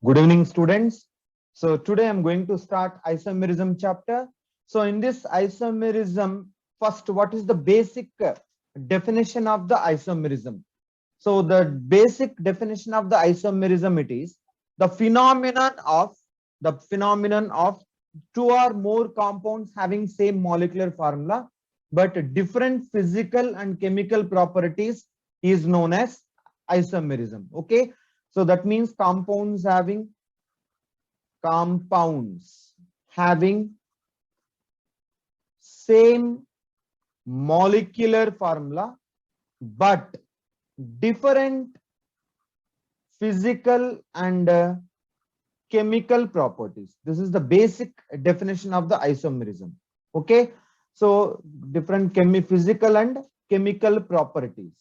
Good evening, students. So today I'm going to start isomerism chapter. So in this isomerism, first, what is the basic definition of the isomerism? So the basic definition of the isomerism, it is the phenomenon of two or more compounds having same molecular formula but different physical and chemical properties is known as isomerism. Okay, so that means compounds having same molecular formula but different physical and chemical properties. This is the basic definition of the isomerism. Okay, so different physical and chemical properties.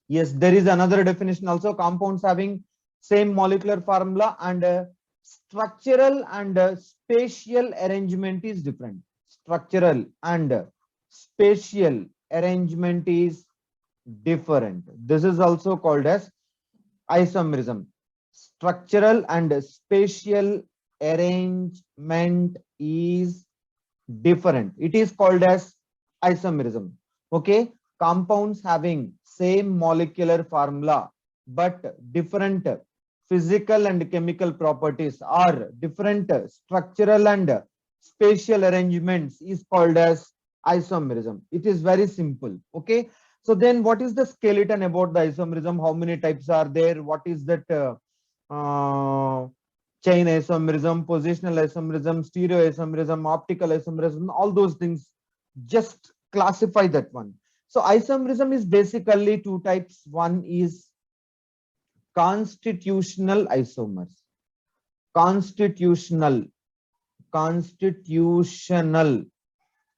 Yes, there is another definition also: compounds having same molecular formula and structural and spatial arrangement is different. Structural and spatial arrangement is different. This is also called as isomerism. Structural and spatial arrangement is different. It is called as isomerism. Okay, compounds having same molecular formula but different physical and chemical properties or different structural and spatial arrangements is called as isomerism. It is very simple. Okay, so then what is the skeleton about the isomerism? How many types are there? What is that chain isomerism, positional isomerism, stereo isomerism, optical isomerism, all those things? Just classify that one. So isomerism is basically two types. One is constitutional isomers. Constitutional.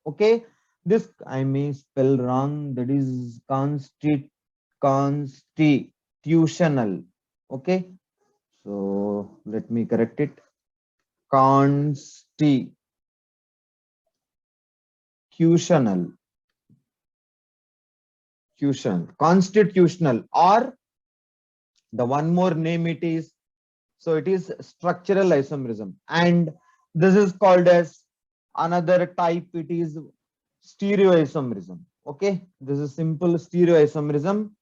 Okay, this I may spell wrong. That is constitutional. Okay, so let me correct it. Constitutional. Constitutional, or the one more name it is, so it is structural isomerism, and this is called as another type, it is stereoisomerism. Okay, this is simple stereoisomerism.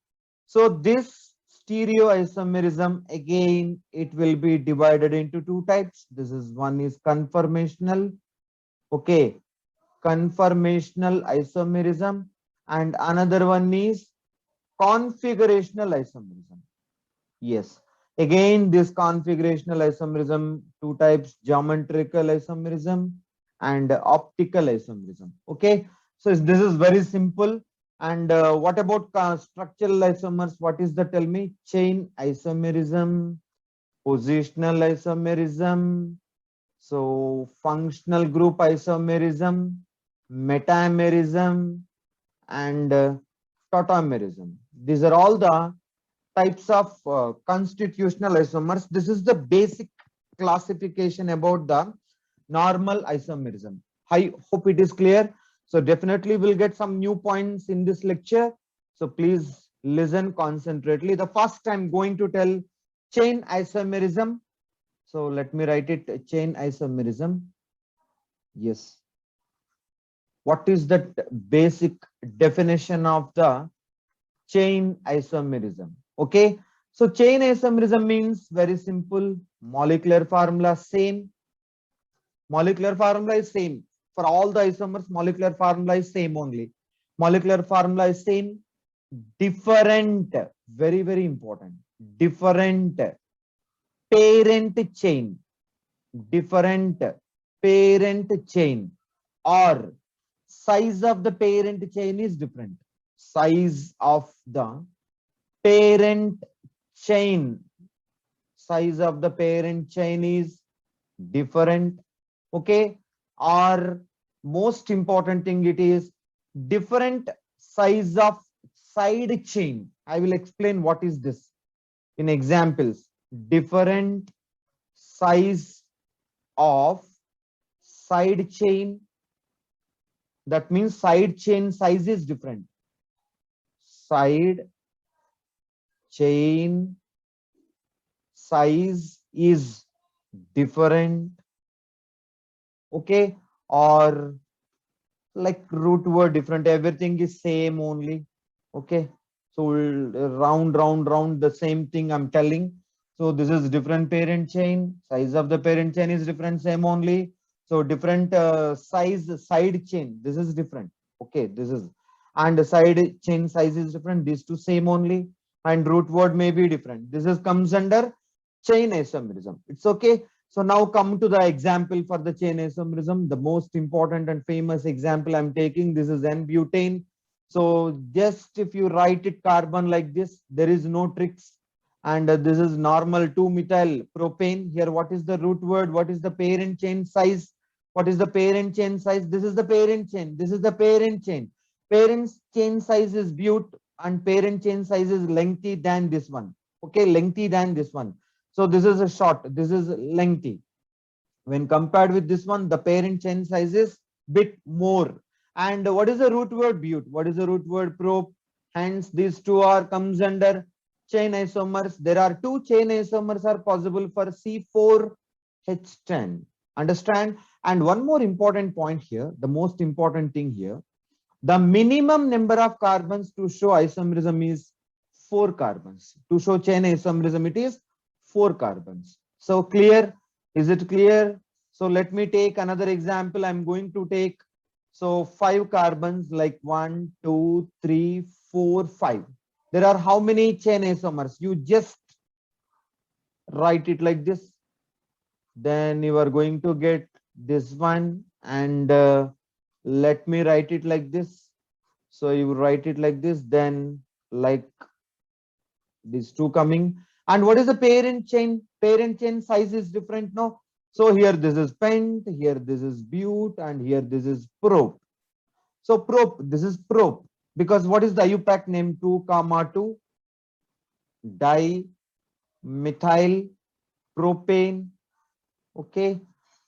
So this stereoisomerism, again, it will be divided into two types. This is one is conformational. Okay, conformational isomerism, and another one is configurational isomerism. Yes, again, this configurational isomerism, two types: geometrical isomerism and optical isomerism. Okay, so this is very simple. And what about structural isomers? What is the, tell me? Chain isomerism, positional isomerism, so functional group isomerism, metamerism, and tautomerism. These are all the types of constitutional isomers. This is the basic classification about the normal isomerism. I hope it is clear. So definitely we'll get some new points in this lecture. So please listen concentrately. The first I'm going to tell chain isomerism. So let me write it, chain isomerism. Yes. What is that basic definition of the chain isomerism? Okay, so chain isomerism means very simple: molecular formula same. Molecular formula is same for all the isomers. Molecular formula is same only. Molecular formula is same. Different, very very important. Different parent chain. Different parent chain, or size of the parent chain is different. Size of the parent chain, size of the parent chain is different. Okay, or most important thing, it is different size of side chain. I will explain what is this in examples. Different size of side chain, that means side chain size is different. Side chain size is different, okay, or like root word different, everything is same only, okay. So round the same thing I'm telling. So this is different parent chain, size of the parent chain is different, same only. So different size side chain, this is different, okay, this is, and the side chain size is different, these two same only, and root word may be different, this is comes under chain isomerism, it's okay. So now come to the example for the chain isomerism, the most important and famous example I'm taking. This is N-butane. So just if you write it carbon like this, there is no tricks. And this is normal 2-methyl propane. Here, what is the root word? What is the parent chain size? What is the parent chain size? This is the parent chain. This is the parent chain. Parent chain size is but and parent chain size is lengthy than this one. Okay, lengthy than this one. So this is a short, this is lengthy. When compared with this one, the parent chain size is bit more. And what is the root word? But. What is the root word? Prop. Hence, these two are comes under chain isomers. There are two chain isomers are possible for C4H10. Understand? And one more important point here, the most important thing here, the minimum number of carbons to show isomerism is 4 carbons. To show chain isomerism, it is 4 carbons. So clear? Is it clear? So let me take another example. I'm going to take so 5 carbons like 1, 2, 3, 4, 5. There are how many chain isomers? You just write it like this. Then you are going to get this one, and let me write it like this. So you write it like this, then like these two coming. And what is the parent chain? Parent chain size is different, no? So here this is pent, here this is but, and here this is prop. So prop, this is prop, because what is the IUPAC name? 2, 2 dimethyl propane. Okay.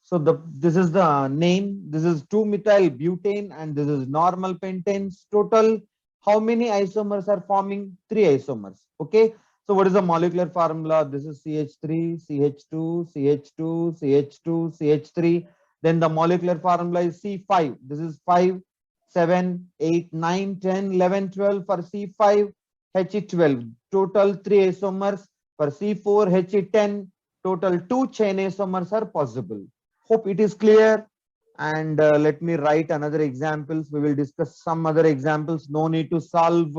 So this is the name. This is 2-methyl butane, and this is normal pentanes. Total, how many isomers are forming? 3 isomers. Okay. So what is the molecular formula? This is CH3, CH2, CH2, CH2, CH3. Then the molecular formula is C5. This is 5, 7, 8, 9, 10, 11, 12 for C5, He12. Total 3 isomers. For C4, He10. Total 2 chain isomers are possible. Hope it is clear. And let me write another examples. We will discuss some other examples. No need to solve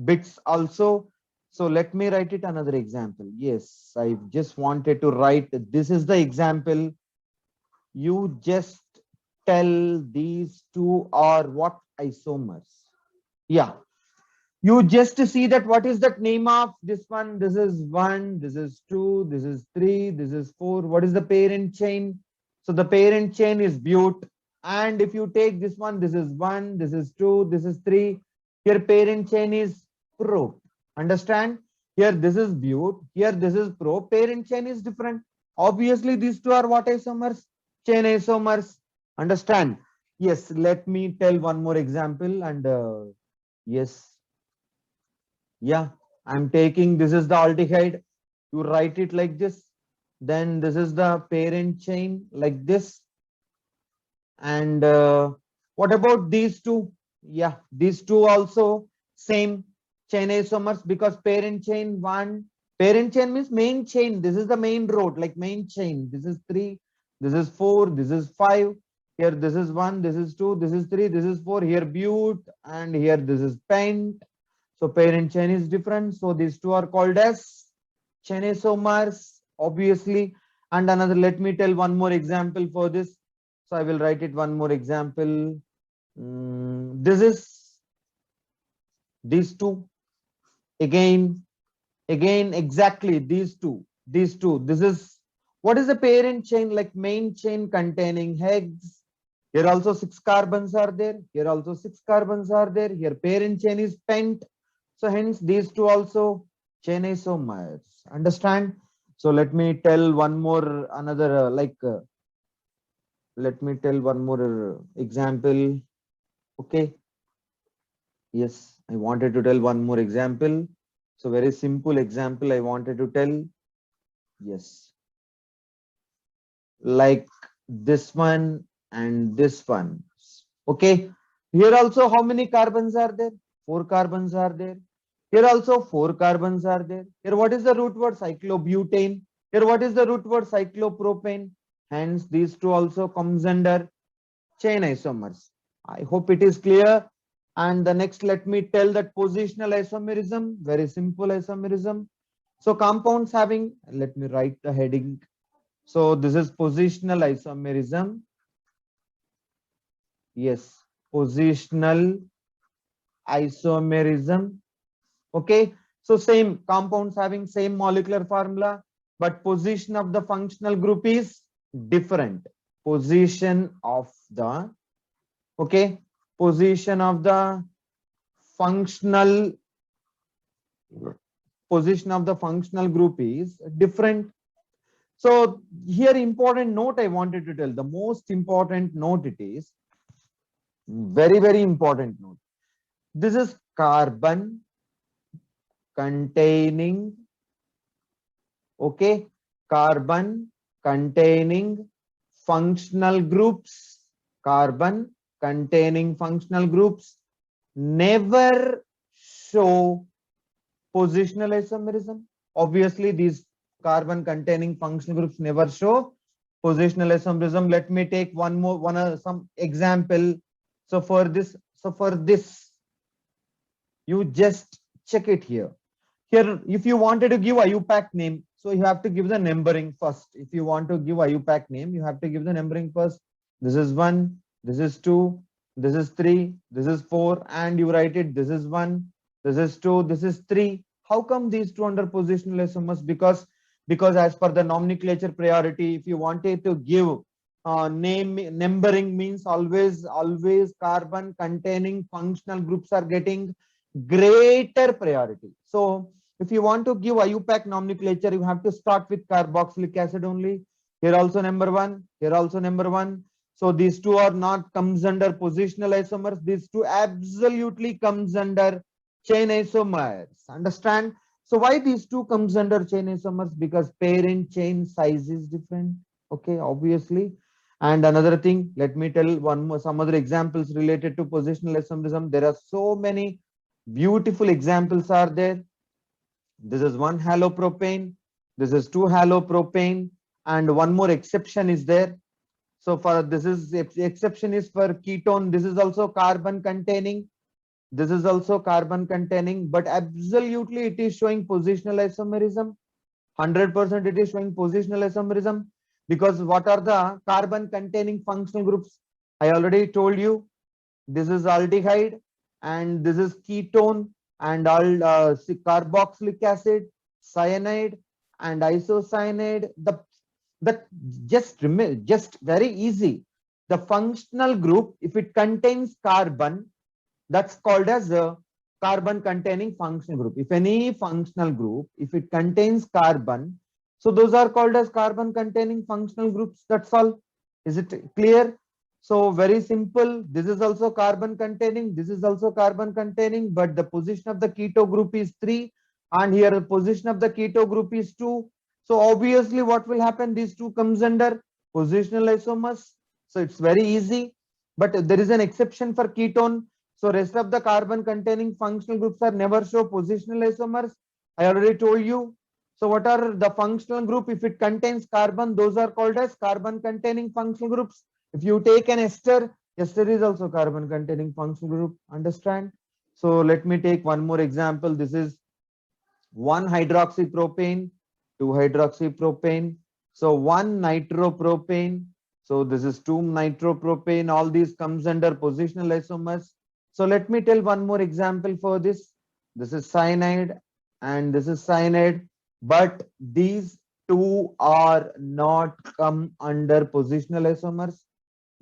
bits also. So let me write it another example. Yes, I just wanted to write. This is the example. You just tell these two are what isomers. Yeah, you just see that what is that name of this one. This is 1, this is 2, this is 3, this is 4. What is the parent chain? So the parent chain is but. And if you take this one, this is 1, this is 2, this is 3. Here parent chain is prop. Understand? Here this is but, here this is prop. Parent chain is different. Obviously these two are what isomers? Chain isomers. Understand? Yes, let me tell one more example. And yes, yeah, I'm taking, this is the aldehyde. You write it like this. Then this is the parent chain like this. And what about these two? Yeah, these two also same chain isomers, because parent chain 1, parent chain means main chain. This is the main road, like main chain. This is 3, this is 4, this is 5. Here this is 1, this is 2, this is 3, this is 4. Here but, and here this is pent. So parent chain is different. So these two are called as chain isomers, obviously. And another, let me tell one more example for this. So I will write it one more example. This is these two. Again, exactly these two. This is, what is the parent chain? Like main chain containing hex. Here also 6 carbons are there. Here also 6 carbons are there. Here parent chain is pent. So hence these two also chain isomers. Understand? So let me tell one more another let me tell one more example. Okay. Yes, I wanted to tell one more example. So very simple example I wanted to tell. Yes. like this one and this one. Okay. Here also, how many carbons are there? 4 carbons are there. Here also 4 carbons are there. Here, what is the root word? Cyclobutane. Here, what is the root word? Cyclopropane. Hence, these two also comes under chain isomers. I hope it is clear. And the next, let me tell that positional isomerism, very simple isomerism. So compounds having, let me write the heading. So this is positional isomerism. Yes, positional isomerism. Okay, so same compounds having same molecular formula, but position of the functional group is different. Position of the, okay, position of the functional group is different. So here important note I wanted to tell, the most important note, it is very important note. This is carbon containing, okay, carbon containing functional groups, carbon containing functional groups never show positional isomerism. Obviously, these carbon containing functional groups never show positional isomerism. Let me take some example. So for this, you just check it here. Here, if you wanted to give IUPAC name, so you have to give the numbering first. If you want to give IUPAC name, you have to give the numbering first. This is 1, this is 2, this is 3, this is 4, and you write it. This is 1, this is 2, this is 3. How come these two under positional isomers? Because as per the nomenclature priority, if you wanted to give numbering, means always carbon containing functional groups are getting greater priority. So if you want to give IUPAC nomenclature, you have to start with carboxylic acid only. Here also number 1, here also number 1. So these two are not comes under positional isomers. These two absolutely comes under chain isomers. Understand? So why these two comes under chain isomers? Because parent chain size is different. Okay, obviously. And another thing, let me tell some other examples related to positional isomerism. There are so many beautiful examples are there. This is 1 halopropane, this is 2 halopropane, and one more exception is there. So for this is exception is for ketone. This is also carbon containing. This is also carbon containing, but absolutely it is showing positional isomerism. 100% it is showing positional isomerism, because what are the carbon containing functional groups? I already told you. This is aldehyde and this is ketone and all carboxylic acid, cyanide and isocyanide. The just very easy. The functional group, if it contains carbon, that's called as a carbon containing functional group. If any functional group, if it contains carbon, so those are called as carbon containing functional groups. That's all. Is it clear? So very simple. This is also carbon containing. This is also carbon containing, but the position of the keto group is 3, and here the position of the keto group is 2. So obviously what will happen? These two comes under positional isomers. So it's very easy, but there is an exception for ketone. So rest of the carbon containing functional groups are never show positional isomers. I already told you. So what are the functional group? If it contains carbon, those are called as carbon containing functional groups. If you take an ester, ester is also carbon containing functional group. Understand? So let me take one more example. This is 1 hydroxypropane, 2 hydroxypropane. So 1 nitropropane. So this is 2 nitropropane. All these comes under positional isomers. So let me tell one more example for this. This is cyanide and this is cyanide, but these two are not come under positional isomers.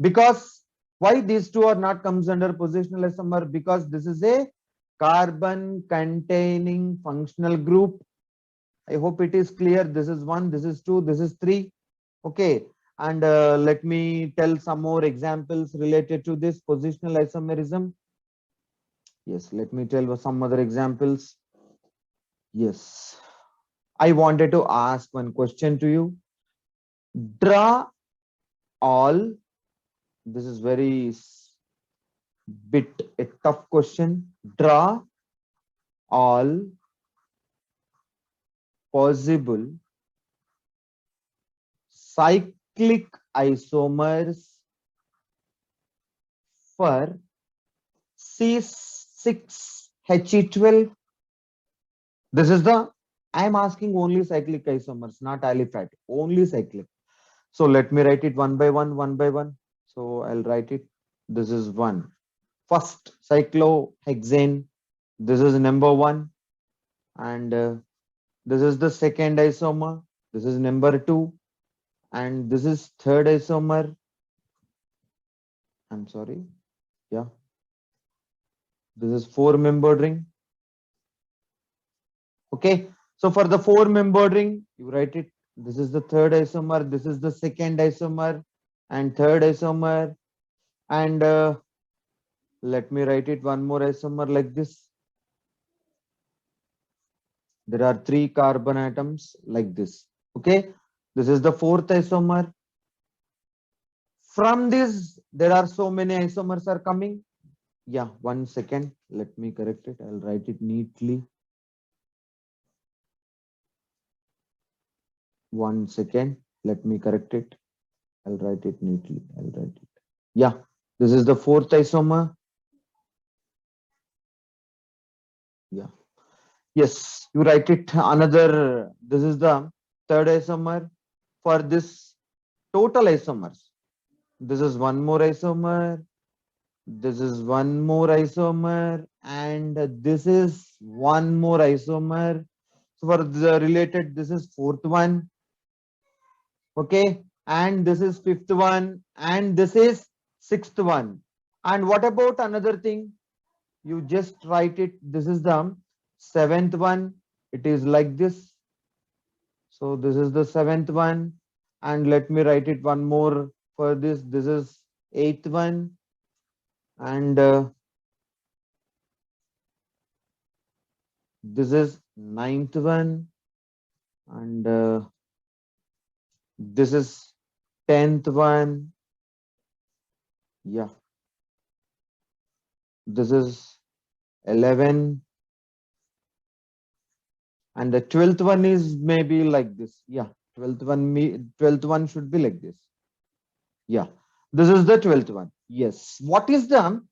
Because why these two are not comes under positional isomer? Because this is a carbon containing functional group. I hope it is clear. This is 1, this is 2, this is 3. Okay. And let me tell some more examples related to this positional isomerism. Yes, let me tell some other examples. Yes. I wanted to ask one question to you. Draw all, this is very bit a tough question. Draw all possible cyclic isomers for C6He12. This is the, I am asking only cyclic isomers, not aliphatic, only cyclic. So let me write it one by one, one by one. So I'll write it. This is one. First cyclohexane. This is number one. And this is the second isomer. This is number two. And this is third isomer. I'm sorry. Yeah. This is 4-membered ring. Okay. So for the 4-membered ring, you write it. This is the third isomer. This is the second isomer and third isomer. And let me write it one more isomer like this. There are 3 carbon atoms like this. Okay. This is the 4th isomer. From this, there are so many isomers are coming. Yeah, 1 second. Let me correct it. I'll write it neatly. 1 second. Let me correct it. I'll write it neatly. I'll write it. Yeah, this is the 4th isomer. Yeah. Yes, you write it another. This is the 3rd isomer. For this total isomers, this is one more isomer. This is one more isomer, and this is one more isomer. So for the related, this is 4th one. Okay, and this is 5th one, and this is 6th one. And what about another thing? You just write it. This is the 7th one. It is like this. So this is the 7th one, and let me write it one more for this. This is 8th one, and this is 9th one, and this is 10th one. Yeah, this is 11, and the 12th one is maybe like this. Yeah, 12th one should be like this. Yeah, this is the 12th one. Yes. What is the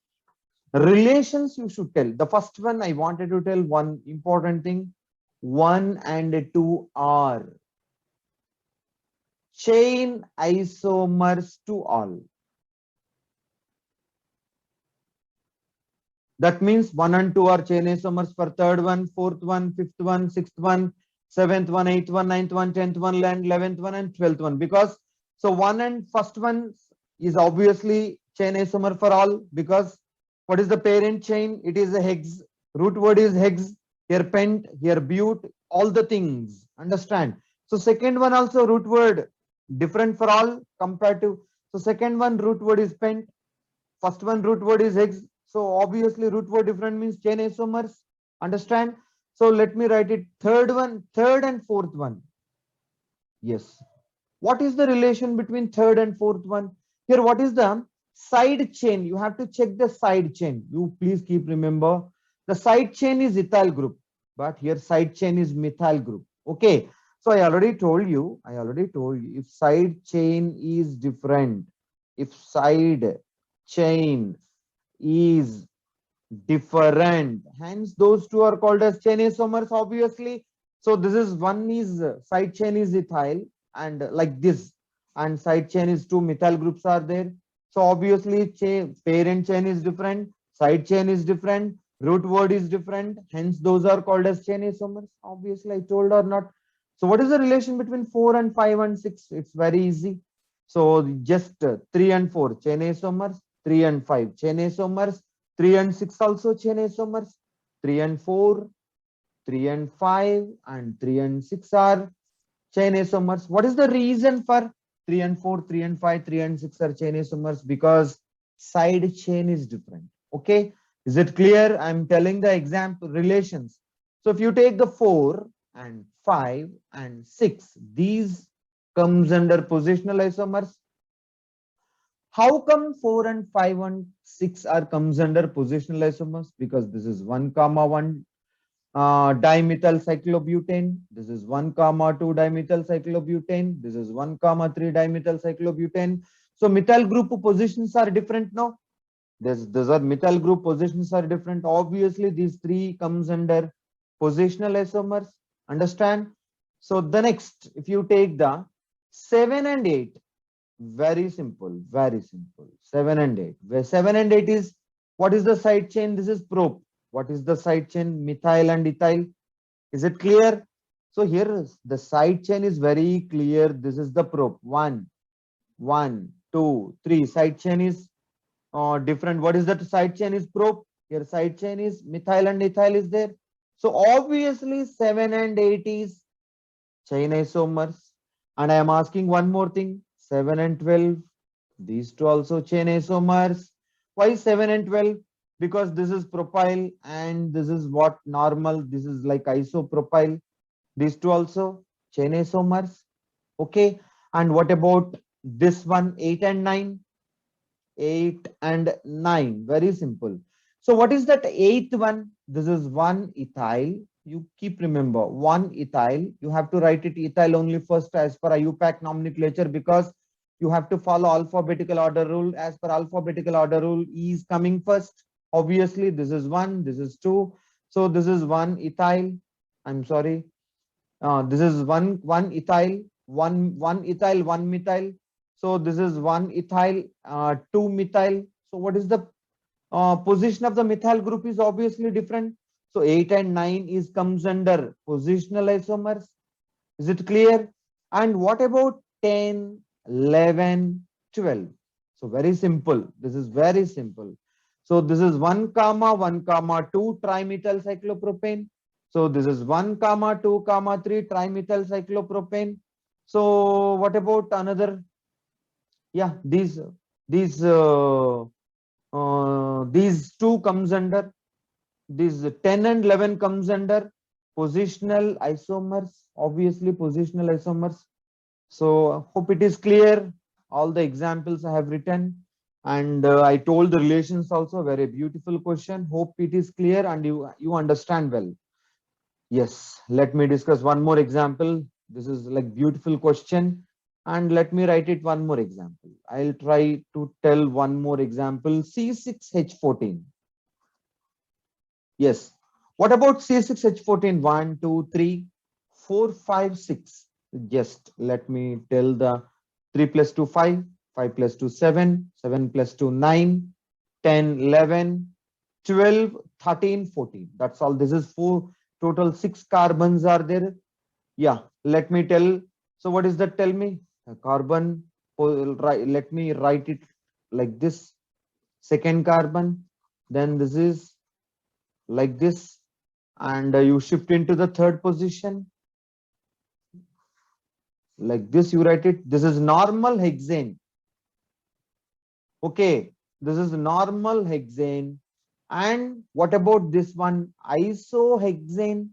relations you should tell? The first one I wanted to tell one important thing. 1 and 2 are chain isomers to all. That means 1 and 2 are chain isomers for 3rd one, 4th one, 5th one, 6th one, 7th one, 8th one, 9th one, 10th one, and 11th one, and 12th one. Because so 1 and first one is obviously chain isomer for all, because what is the parent chain? It is a hex. Root word is hex. Here pent, here but, all the things. Understand? So second one also root word different for all compared to. So second one root word is pent. First one root word is hex. So obviously root word different means chain isomers. Understand? So let me write it. Third one, third and fourth one. Yes. What is the relation between third and fourth one? Here, what is the side chain? You have to check the side chain. You please keep remember. The side chain is ethyl group, but here side chain is methyl group. Okay. So I already told you, if side chain is different, if side chain is different, hence those two are called as chain isomers, obviously. So this is one is side chain is ethyl and like this, and side chain is 2 methyl groups are there. So obviously parent chain is different, side chain is different, root word is different, hence those are called as chain isomers. Obviously I told or not. So what is the relation between 4 and 5 and 6? It's very easy. So just 3 and 4 chain isomers, 3 and 5 chain isomers, 3 and 6 also chain isomers, 3 and 4, 3 and 5, and 3 and 6 are chain isomers. What is the reason for 3 and 4, 3 and 5, 3 and 6 are chain isomers? Because side chain is different. Okay, is it clear? I'm telling the example relations. So if you take the 4 and 5 and 6, these comes under positional isomers. How come 4 and 5 and 6 are comes under positional isomers? Because this is 1 comma 1 dimethyl cyclobutane. This is 1 comma 2 dimethyl cyclobutane. This is 1 comma 3 dimethyl cyclobutane. So methyl group positions are different now. These are methyl group positions are different. Obviously, these three comes under positional isomers. Understand? So the next, if you take the 7 and 8, very simple, very simple. 7 and 8. Where 7 and 8 is, what is the side chain? This is prop. What is the side chain? Methyl and ethyl. Is it clear? So here is the side chain is very clear. This is the prop. 1, 1, 2, 3. Side chain is different. What is that side chain is prop? Here side chain is methyl and ethyl is there. So obviously 7 and 8 is chain isomers. And I am asking one more thing. 7 and 12. These two also chain isomers. Why 7 and 12? Because this is propyl and this is what normal. This is like isopropyl. These two also chain isomers. Okay. And what about this one? 8 and 9? 8 and 9. Very simple. So what is that eighth one? This is 1 ethyl. You keep remember 1 ethyl. You have to write it ethyl only first as per IUPAC nomenclature, because you have to follow alphabetical order rule. As per alphabetical order rule, E is coming first. Obviously, this is 1, this is 2. So this is 1 ethyl. I'm sorry. This is one ethyl, one ethyl, one methyl. So this is 1 ethyl, 2 methyl. So what is the position of the methyl group is obviously different. So 8 and 9 is comes under positional isomers. Is it clear? And what about 10, 11, 12? So very simple. This is very simple. So this is 1 comma 1 comma 2 trimethyl cyclopropane. So this is 1 comma 2 comma 3 trimethyl cyclopropane. So what about another? Yeah, these two comes under, these 10 and 11 comes under positional isomers. Obviously positional isomers. So hope it is clear. All the examples I have written, and I told the relations also. Very beautiful question. Hope it is clear and you understand well. Yes, let me discuss one more example. This is like beautiful question, and let me write it one more example. I'll try to tell one more example. C6H14. Yes. What about C6H14? 1, 2, 3, 4, 5, 6. Just let me tell the 3 plus 2, 5, 5 plus 2, 7, 7 plus 2, 9, 10, 11, 12, 13, 14. That's all. This is 4. Total 6 carbons are there. Yeah, let me tell. So what is that? Tell me. A carbon. Let me write it like this. Second carbon. Then this is like this, and you shift into the third position like this. You write it. This is normal hexane. Okay, this is normal hexane. And what about this one? Isohexane.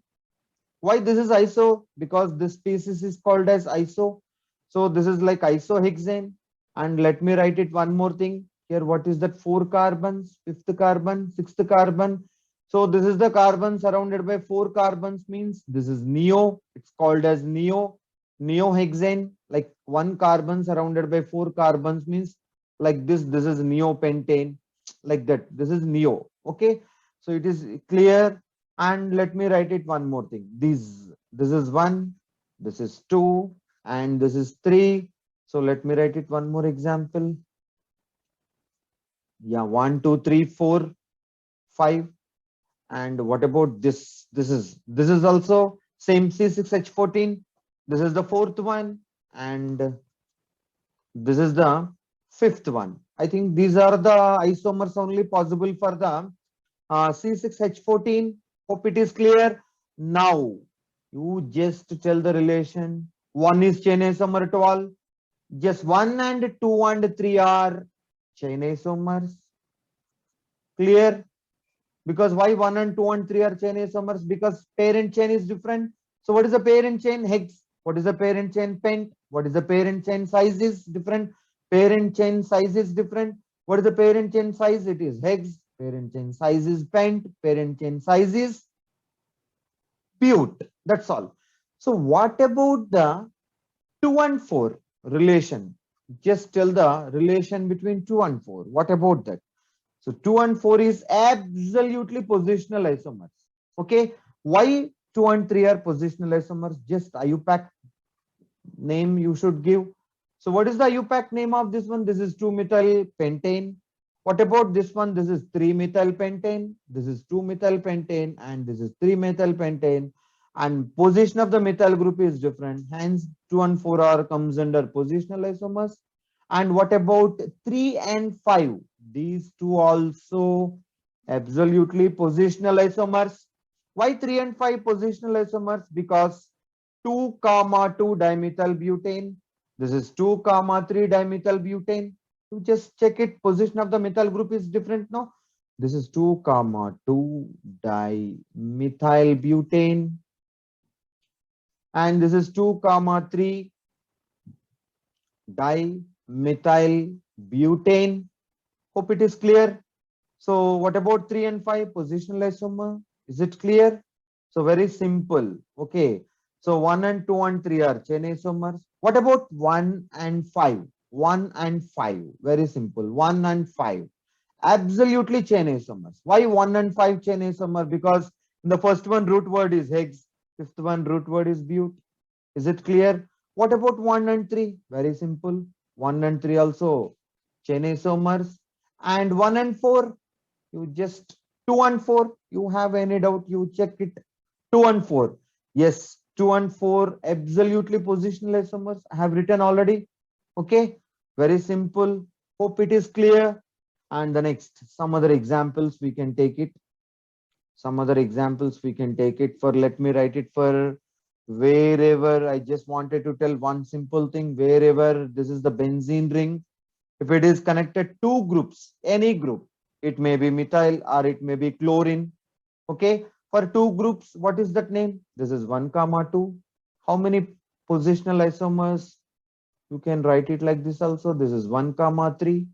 Why this is iso? Because this species is called as iso. So this is like isohexane. And let me write it one more thing here. What is that? 4 carbons, 5th carbon, 6th carbon. So this is the carbon surrounded by 4 carbons, means this is neo. It's called as neohexane. Like 1 carbon surrounded by 4 carbons means like this. This is neopentane, like that. This is neo. Okay. So it is clear. And let me write it one more thing. This is 1, this is 2, and this is 3. So let me write it one more example. Yeah, 1, 2, 3, 4, 5. And what about this? This is also same C6H14. This is the 4th one, and this is the 5th one. I think these are the isomers only possible for the C6H14. Hope it is clear. Now you just tell the relation. 1 is chain isomer to all. Just 1 and 2 and 3 are chain isomers. Clear? Because why 1 and 2 and 3 are chain isomers? Because parent chain is different. So what is the parent chain? Hex. What is the parent chain? Pent. What is the parent chain? Size is different. Parent chain size is different. What is the parent chain size? It is hex. Parent chain size is pent. Parent chain size is but. That's all. So what about the 2 and 4 relation? Just tell the relation between 2 and 4. What about that? So 2 and 4 is absolutely positional isomers. Okay. Why 2 and 3 are positional isomers? Just IUPAC name you should give. So what is the IUPAC name of this one? This is 2-methyl pentane. What about this one? This is 3-methyl pentane. This is 2-methyl pentane and this is 3-methyl pentane. And position of the methyl group is different. Hence 2 and 4 are comes under positional isomers. And what about 3 and 5? These two also absolutely positional isomers. Why 3 and 5 positional isomers? Because 2 comma 2 dimethyl butane. This is 2 comma 3 dimethyl butane. You just check it. Position of the methyl group is different now. This is 2 comma 2 dimethyl butane. And this is 2 comma 3 dimethyl butane. Hope it is clear. So what about 3 and 5 positional isomer? Is it clear? So very simple. Okay. So 1 and 2 and 3 are chain isomers. What about 1 and 5? 1 and 5. Very simple. 1 and 5. Absolutely chain isomers. Why 1 and 5 chain isomer? Because in the first one root word is hex. Fifth one root word is but. Is it clear? What about 1 and 3? Very simple. 1 and 3 also chain isomers. And 1 and 4, you just 2 and 4, you have any doubt, you check it. 2 and 4, yes, 2 and 4 absolutely positional isomers. I have written already. Okay, very simple. Hope it is clear. And the next, some other examples we can take it. Some other examples we can take it for. Let me write it for wherever. I just wanted to tell one simple thing. Wherever this is the benzene ring, if it is connected two groups, any group, it may be methyl or it may be chlorine. Okay, for two groups, what is that name? This is 1 comma 2. How many positional isomers? You can write it like this also. This is 1 comma 3.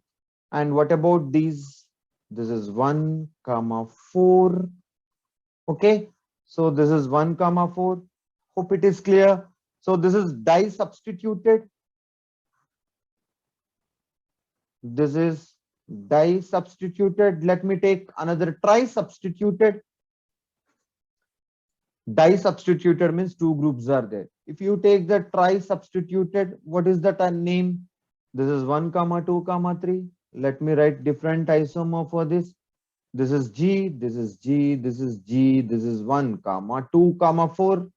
And what about these? This is 1 comma 4. Okay, so this is 1 comma 4. Hope it is clear. So this is di substituted. This is di substituted. Let me take another tri substituted. Di substituted means two groups are there. If you take the tri substituted, what is the name? This is 1 comma 2 comma 3. Let me write different isomer for this. This is G, this is G, this is G, this is 1 comma 2 comma 4.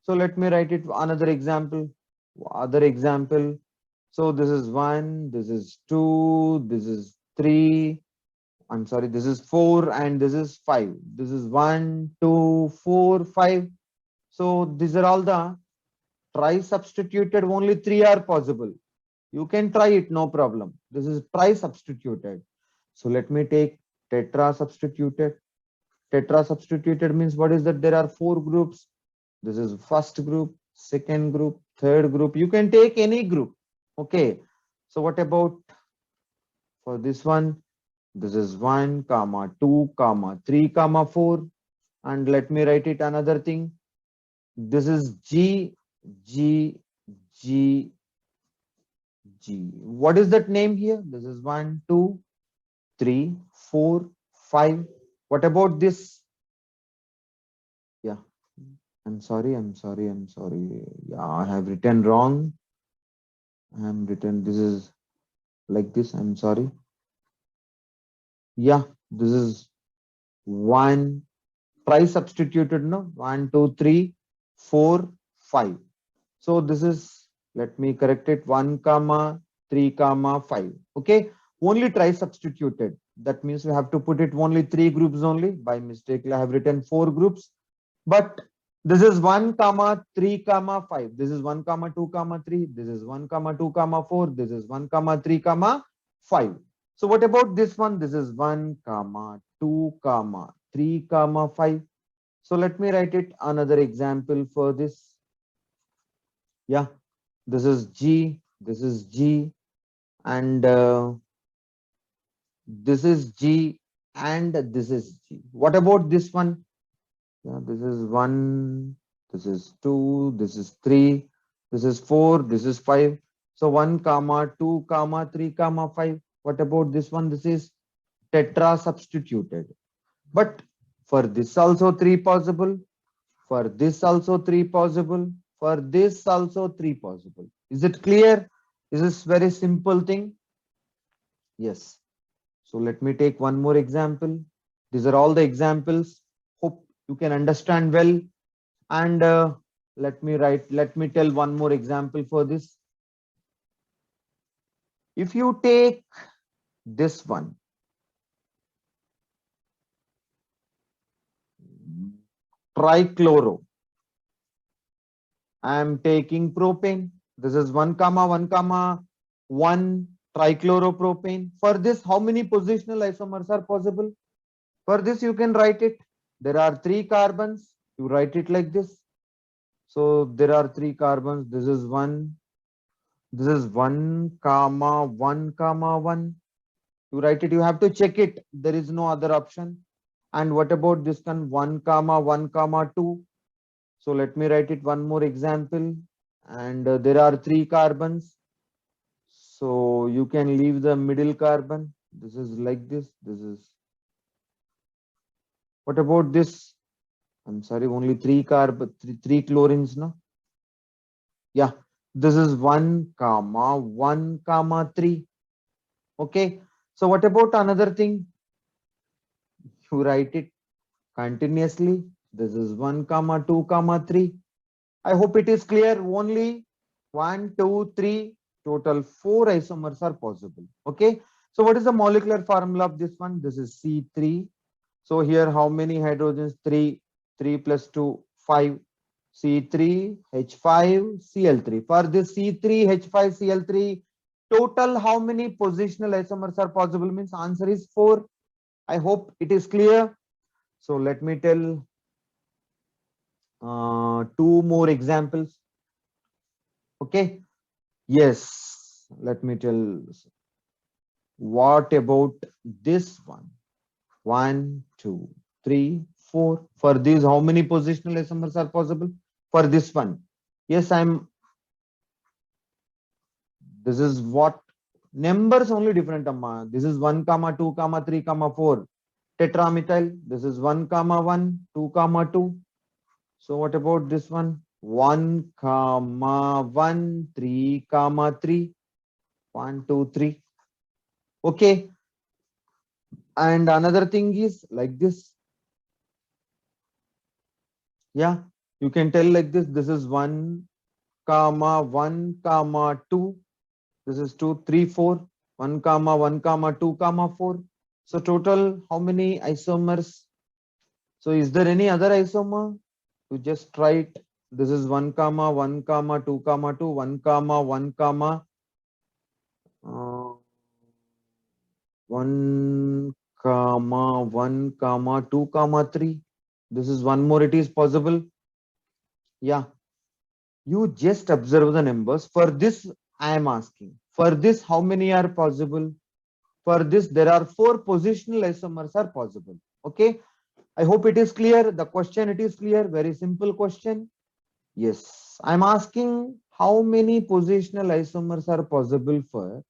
So let me write it another example. Other example. So this is 1, this is 2, this is 3. I'm sorry, this is 4 and this is 5. This is 1, 2, 4, 5. So these are all the try substituted. Only 3 are possible. You can try it, no problem. This is try substituted. So let me take tetra substituted. Tetra substituted means what is that? There are 4 groups. This is first group, second group, third group. You can take any group. Okay. So what about for this one? This is 1 comma 2 comma 3 comma 4. And let me write it another thing. This is G, G, G, G. What is that name here? This is 1, 2, 3, 4, 5. What about this? Yeah, I'm sorry. Yeah, I have written wrong. I have written this is like this. I'm sorry. Yeah, this is 1. Try substituted, no? 1, 2, 3, 4, 5. So this is, let me correct it, 1 comma 3 comma 5. Okay, only try substituted. That means we have to put it only 3 groups only. By mistake I have written 4 groups, but this is 1 comma 3 comma 5. This is 1 comma 2 comma 3. This is 1 comma 2 comma 4. This is 1 comma 3 comma 5. So what about this one? This is 1 comma 2 comma 3 comma 5. So let me write it another example for this. Yeah, this is G, this is G, and this is G and this is G. What about this one? Yeah, this is 1, this is 2, this is 3, this is 4, this is 5. So 1 comma 2 comma 3 comma 5. What about this one? This is tetra substituted. But for this also 3 possible, for this also 3 possible, for this also 3 possible. Is it clear? Is this very simple thing? Yes. So let me take one more example. These are all the examples. Hope you can understand well. And let me tell one more example for this. If you take this one, trichloro, I am taking propane. This is 1 comma 1 comma 1 trichloropropane. For this, how many positional isomers are possible? For this, you can write it. There are 3 carbons. You write it like this. So there are 3 carbons. This is 1. This is 1 comma 1 comma 1. You write it. You have to check it. There is no other option. And what about this one? 1 comma 1 comma 2. So let me write it one more example. And there are 3 carbons. So you can leave the middle carbon. This is like this. This is. What about this? I'm sorry, only 3 carbon, 3 chlorines, no? Yeah, this is 1 comma 1 comma 3. Okay. So what about another thing? You write it continuously. This is 1 comma 2 comma 3. I hope it is clear. Only 1, 2, 3, total 4 isomers are possible. Okay. So what is the molecular formula of this one? This is C3. So here how many hydrogens? 3. 3 plus 2, 5. C3H5Cl3. For this C3H5Cl3, total how many positional isomers are possible? Means answer is 4. I hope it is clear. So let me tell 2 more examples. Okay. Yes. Let me tell. What about this one? 1, 2, 3, 4. For these, how many positional isomers are possible? For this one, yes, this is what numbers only different. This is 1 comma 2 comma 3 comma 4 tetramethyl. This is 1 comma 1 2 comma 2. So what about this one? 1 comma 1 3 comma 3. 1 2 3. Okay. And another thing is like this. Yeah, you can tell like this. This is 1 comma 1 comma 2. This is 2 3 4. 1 comma 1 comma 2 comma 4. So total how many isomers? So is there any other isomer? You just try it. This is 1 comma 1 comma 2 comma 2. 1 comma 1 comma 1 comma 1 comma 2 comma 3. This is one more. It is possible. Yeah. You just observe the numbers. For this, I am asking. For this, how many are possible? For this, there are 4 positional isomers are possible. Okay. I hope it is clear. The question, it is clear. Very simple question. Yes. I'm asking how many positional isomers are possible for,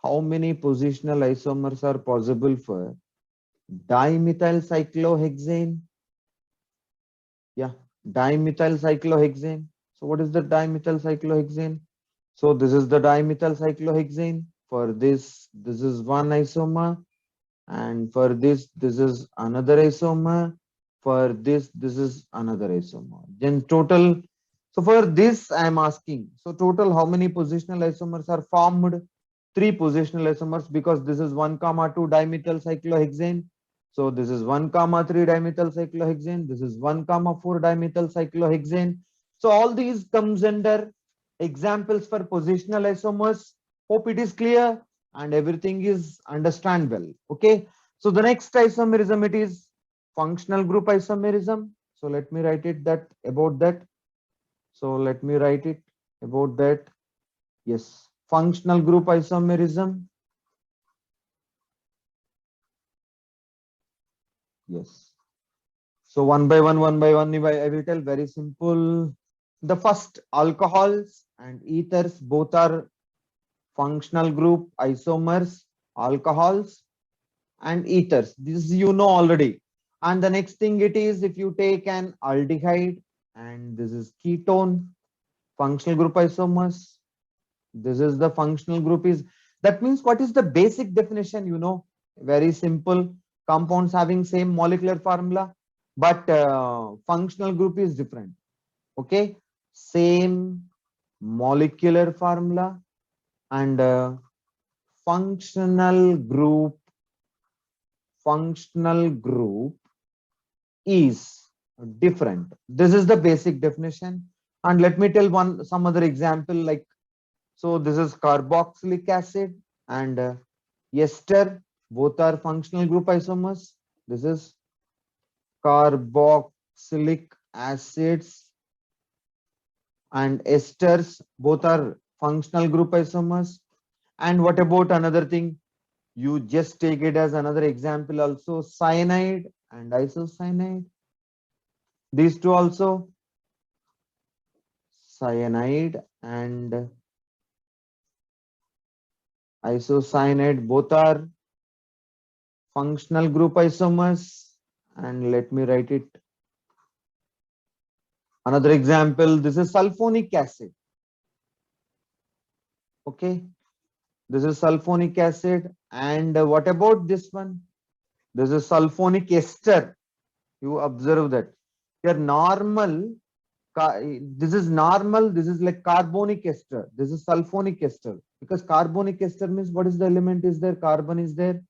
how many positional isomers are possible for dimethyl cyclohexane? Yeah. Dimethyl cyclohexane. So what is the dimethyl cyclohexane? So this is the dimethyl cyclohexane. For this is one isomer, and for this is another isomer. For this is another isomer. Then total. So for this I am asking. So total how many positional isomers are formed? 3 positional isomers, because this is 1 comma 2 dimethyl cyclohexane. So this is 1 comma 3 dimethyl cyclohexane. This is 1 comma 4 dimethyl cyclohexane. So all these comes under examples for positional isomers. Hope it is clear and everything is understand well. Okay. So the next isomerism, it is functional group isomerism. So let me write it that about that. So let me write it about that. Yes. functional group isomerism. Yes. So one by one, I will tell very simple. The first, alcohols and ethers, both are functional group isomers, alcohols and ethers. This you know already. And the next thing it is, if you take an aldehyde and this is ketone, functional group isomers. This is the functional group is, that means what is the basic definition, you know, very simple, compounds having same molecular formula, but functional group is different. Okay, same molecular formula and functional group, functional group is different. This is the basic definition. And let me tell one some other example, like, so this is carboxylic acid and ester, both are functional group isomers. This is carboxylic acids and esters, both are functional group isomers. And what about another thing? You just take it as another example also, cyanide and isocyanide. These two also, cyanide and isocyanide, both are functional group isomers. And let me write it. Another example, this is sulfonic acid. Okay, this is sulfonic acid. And what about this one? This is sulfonic ester. You observe that here normal, this is normal, this is like carbonic ester, this is sulfonic ester, because carbonic ester means what is the element is there, carbon is there,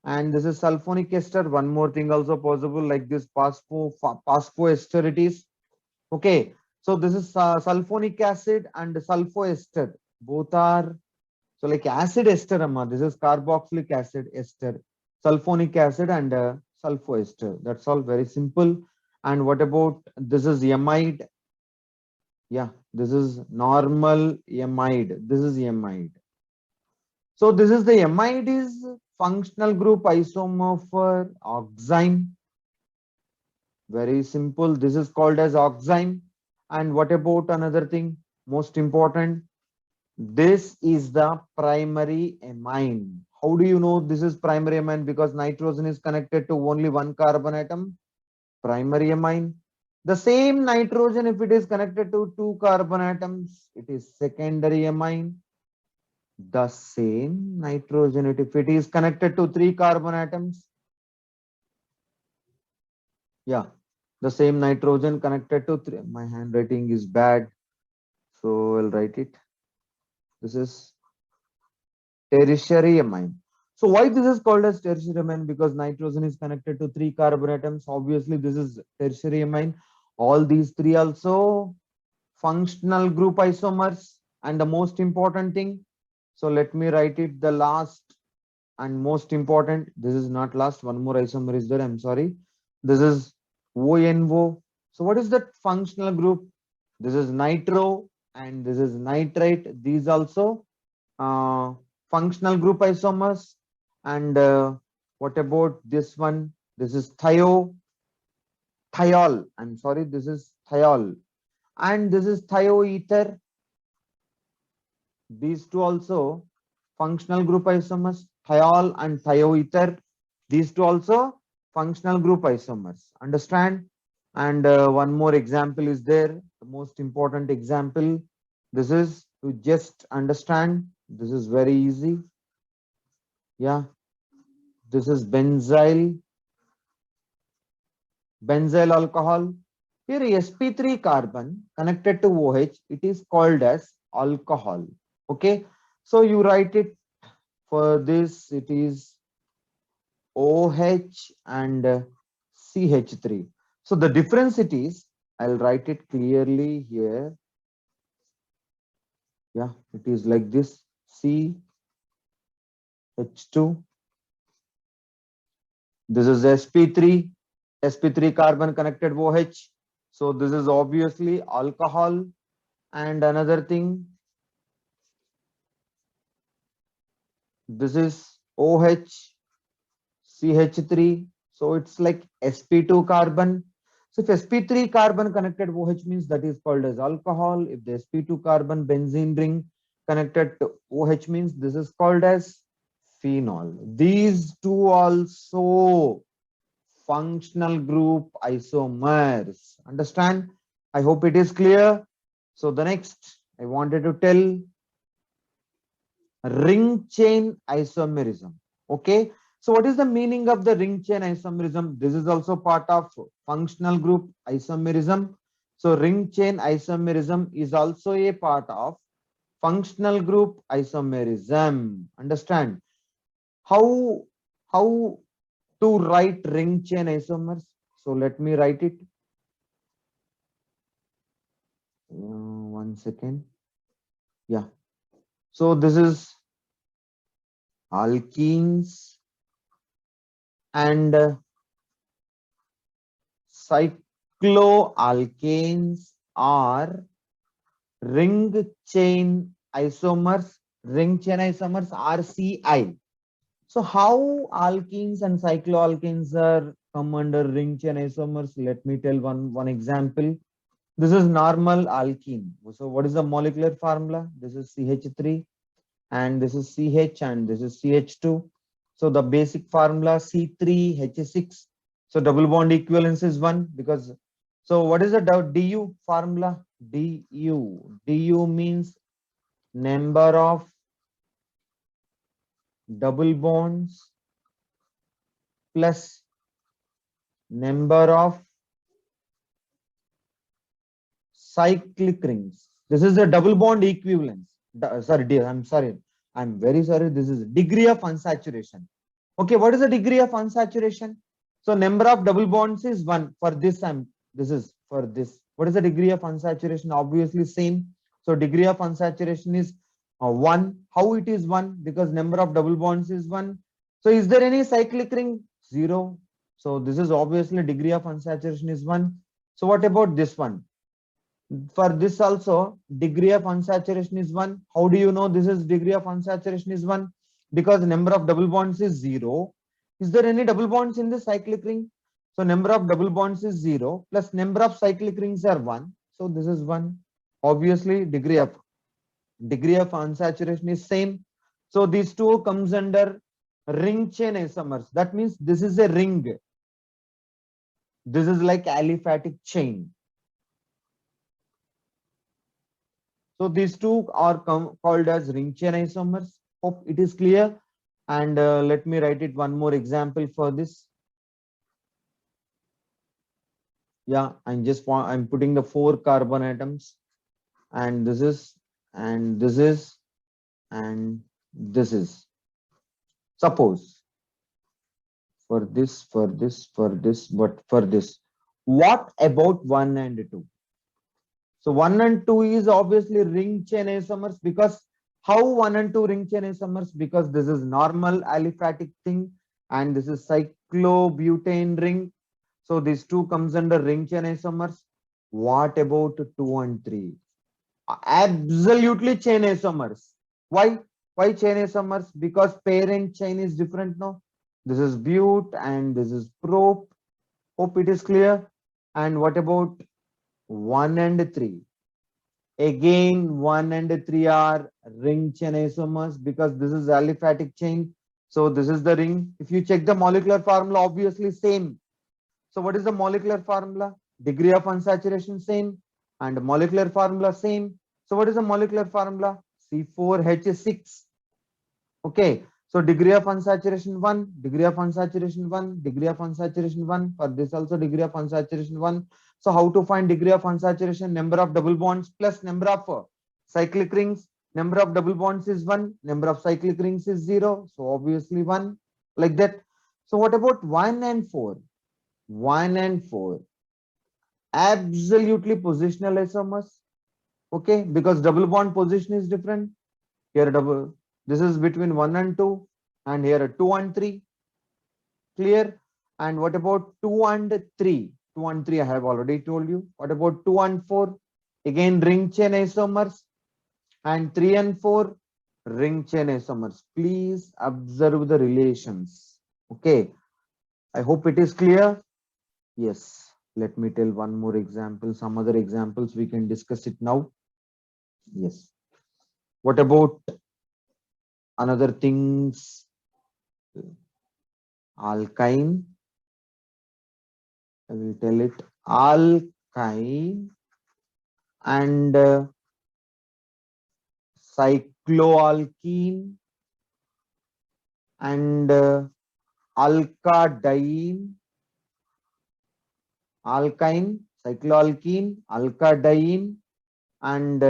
and this is sulfonic ester. One more thing also possible, like this phosphoester it is. Okay, so this is sulfonic acid and sulfoester, both are, so like acid ester, amma, this is carboxylic acid ester, sulfonic acid and sulfoester. That's all very simple. And what about this is amide? Yeah, this is normal amide. This is amide. So this is the amide is functional group isomer for oxime. Very simple. This is called as oxime. And what about another thing? Most important. This is the primary amine. How do you know this is primary amine? Because nitrogen is connected to only one carbon atom. Primary amine. The same nitrogen, if it is connected to two carbon atoms, it is secondary amine. The same nitrogen, if it is connected to three carbon atoms, yeah, the same nitrogen connected to three. My handwriting is bad, so I'll write it. This is tertiary amine. So why this is called as tertiary amine? Because nitrogen is connected to three carbon atoms. Obviously, this is tertiary amine. All these three also functional group isomers. And the most important thing, so let me write it, the last and most important, this is not last, one more isomer is there, I'm sorry. This is ONO. So what is that functional group? This is nitro and this is nitrite. These also functional group isomers. And what about this one? This is thiol. I'm sorry, this is thiol. And this is thioether. These two also functional group isomers, thiol and thioether. These two also functional group isomers. Understand? And one more example is there. The most important example. This is to just understand. This is very easy. Yeah. This is benzyl alcohol. Here sp3 carbon connected to OH. It is called as alcohol. Okay. So you write it. For this, it is OH and CH3. So the difference it is, I'll write it clearly here. Yeah, it is like this, CH2. This is sp3 carbon connected OH. So this is obviously alcohol. And another thing, This is OH, CH3. So it's like sp2 carbon. So if sp3 carbon connected OH means that is called as alcohol. If the sp2 carbon benzene ring connected to OH means this is called as phenol. These two also functional group isomers. Understand? I hope it is clear. So the next I wanted to tell ring chain isomerism. Okay. So what is the meaning of the ring chain isomerism? This is also part of functional group isomerism. So ring chain isomerism is also a part of functional group isomerism. Understand? How how to write ring chain isomers? So let me write it. 1 second. Yeah. So this is alkenes and cycloalkanes are ring chain isomers. Ring chain isomers RCI. So how alkenes and cycloalkanes are come under ring chain isomers? Let me tell one example. This is normal alkene. So what is the molecular formula? This is CH3 and this is CH and this is CH2. So the basic formula C3H6. So double bond equivalence is 1 because, so what is the DU formula? DU means number of double bonds plus number of cyclic rings. This is the double bond equivalence. Sorry, dear, I'm sorry. I'm very sorry. This is degree of unsaturation. Okay, what is the degree of unsaturation? So number of double bonds is 1 for this and this is for this. What is the degree of unsaturation? Obviously same. So degree of unsaturation is 1. How it is 1? Because number of double bonds is 1. So is there any cyclic ring? 0. So this is obviously degree of unsaturation is 1. So what about this one? For this also degree of unsaturation is 1. How do you know this is degree of unsaturation is 1? Because number of double bonds is 0. Is there any double bonds in the cyclic ring? So number of double bonds is 0 plus number of cyclic rings are 1. So this is 1. Obviously degree of unsaturation is same. So these two comes under ring chain isomers. That means this is a ring. This is like aliphatic chain. So these two are called as ring chain isomers. Hope it is clear. And let me write it one more example for this. Yeah, I'm putting the 4 carbon atoms, and this is, and this is, and this is. Suppose for this, but for this, what about 1 and 2? So 1 and 2 is obviously ring chain isomers because how 1 and 2 ring chain isomers? Because this is normal aliphatic thing and this is cyclobutane ring. So these two comes under ring chain isomers. What about 2 and 3? Absolutely chain isomers. Why? Why chain isomers? Because parent chain is different now. This is but and this is prop. Hope it is clear. And what about 1 and 3? Again, 1 and 3 are ring chain isomers because this is aliphatic chain. So this is the ring. If you check the molecular formula, obviously same. So what is the molecular formula? Degree of unsaturation same and molecular formula same. So what is the molecular formula? C4H6. Okay. So degree of unsaturation 1, degree of unsaturation 1, degree of unsaturation 1. For this also degree of unsaturation 1. So how to find degree of unsaturation? Number of double bonds plus number of cyclic rings. Number of double bonds is 1, number of cyclic rings is 0. So obviously 1, like that. So what about 1 and 4? 1 and 4 absolutely positional isomers. Okay, because double bond position is different. Here double, this is between 1 and 2 and here 2 and 3. Clear? And what about 2 and 3? 2 and 3 I have already told you. What about 2 and 4? Again ring chain isomers. And 3 and 4 ring chain isomers. Please observe the relations. Okay. I hope it is clear. Yes. Let me tell one more example. Some other examples we can discuss it now. Yes. What about another things? Alkyne. I will tell it. Alkyne and cycloalkene and alkadiene, alkyne, cycloalkene, alkadiene, and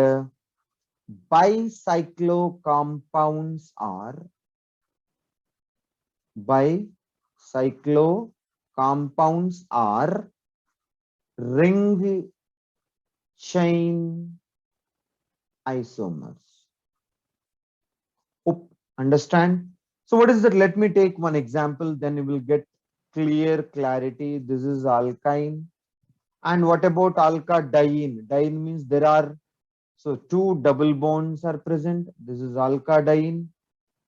bicyclo compounds are bicyclo compounds are ring chain isomers. Hope understand. So what is that? Let me take one example, then you will get clear clarity. This is alkyne. And what about alkadiene? Diene means there are, so two double bonds are present. This is alkadiene.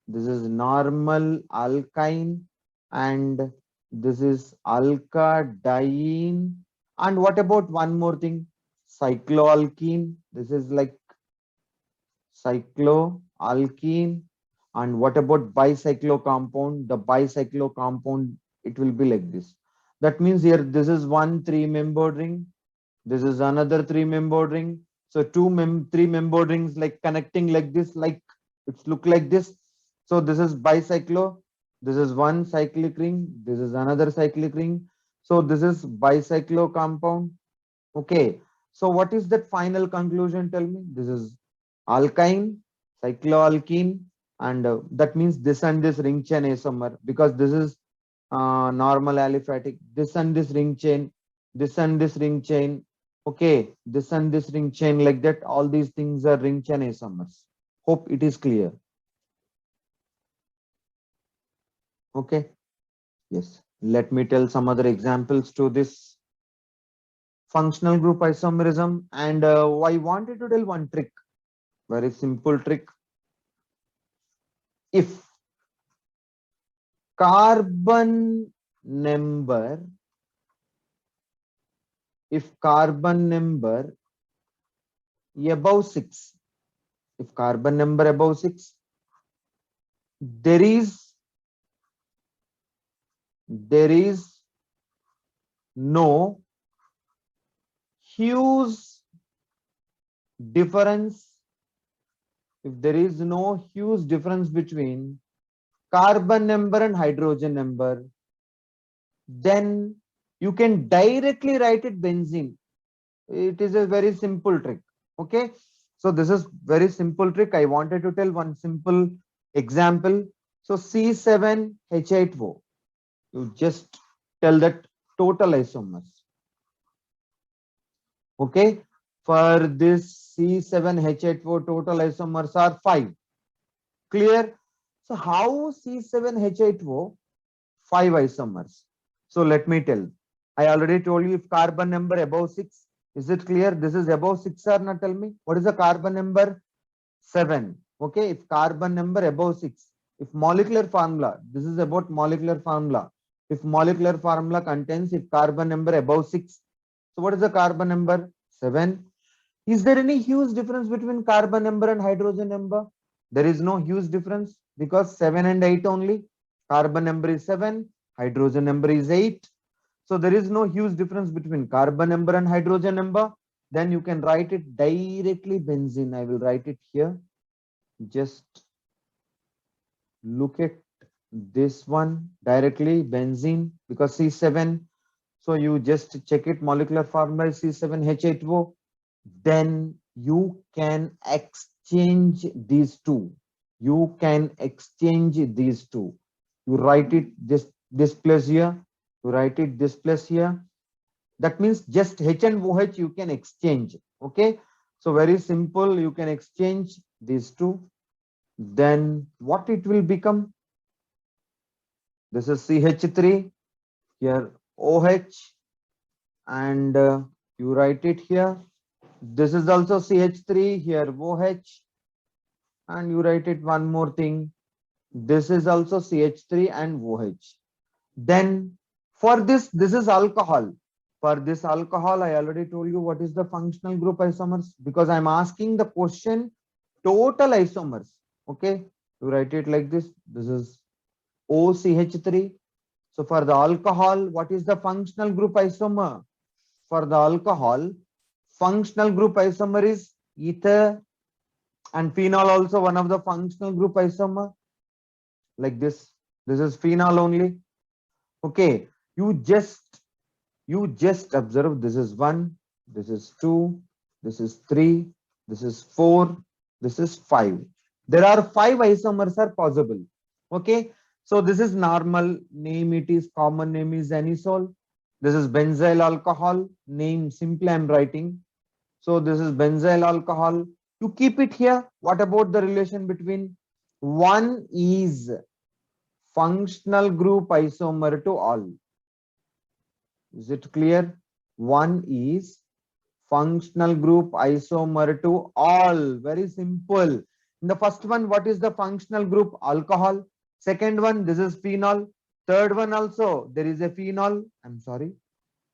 This is normal alkyne. And this is alkadiene. And what about one more thing? Cycloalkene. This is like cycloalkene. And what about bicyclo compound? The bicyclo compound, it will be like this. That means here, this is one three-membered ring. This is another three-membered ring. So three-membered rings like connecting like this, like it's look like this. So this is bicyclo. This is one cyclic ring. This is another cyclic ring. So this is bicyclo compound. Okay. So what is that final conclusion? Tell me. This is alkyne, cycloalkene, and that means this and this ring chain isomer, because this is normal aliphatic. This and this ring chain, this and this ring chain. Okay, this and this ring chain, like that. All these things are ring chain isomers. Hope it is clear. Okay. Yes. Let me tell some other examples to this functional group isomerism, and I wanted to tell one trick. Very simple trick. If carbon number, above 6, if carbon number above 6, there is no huge difference, if there is no huge difference between carbon number and hydrogen number, then you can directly write it benzene. It is a very simple trick. Okay. So this is very simple trick. I wanted to tell one simple example. So C7H8O, you just tell that total isomers. Okay. For this C7H8O, total isomers are 5. Clear? So how C7H8O 5 isomers? So let me tell. I already told you, if carbon number above 6, is it clear? This is above 6 or not? Tell me. What is the carbon number? 7. Okay. If carbon number above 6, if molecular formula, this is about molecular formula. If molecular formula contains, if carbon number above 6, so what is the carbon number? 7. Is there any huge difference between carbon number and hydrogen number? There is no huge difference, because 7 and 8 only. Carbon number is 7, hydrogen number is 8. So there is no huge difference between carbon number and hydrogen number. Then you can write it directly benzene. I will write it here. Just look at this one directly benzene, because C7. So you just check it, molecular formula is C7H8O. Then you can exchange these two. You can exchange these two. You write it this place here. You write it this place here. That means just H and OH you can exchange. Okay. So very simple. You can exchange these two. Then what it will become? This is CH3. Here OH. And you write it here. This is also CH3, here OH. and you write it one more thing. This is also CH3 and OH. Then for this is alcohol. For this alcohol, I already told you what is the functional group isomers, because I'm asking the question total isomers. Okay, you write it like this. This is OCH3. So for the alcohol, what is the functional group isomer? For the alcohol, functional group isomer is ether, and phenol also one of the functional group isomer, like this. This is phenol only. Okay, you just observe, this is 1, this is 2, this is 3, this is 4, this is 5. There are 5 isomers are possible. Okay, so this is normal name, it is common name is anisole. This is benzyl alcohol, name simply I'm writing. So this is benzyl alcohol. You keep it here. What about the relation between? One is functional group isomer to all. Is it clear? One is functional group isomer to all. Very simple. In the first one, what is the functional group? Alcohol. Second one, this is phenol. Third one also, there is a phenol. I'm sorry.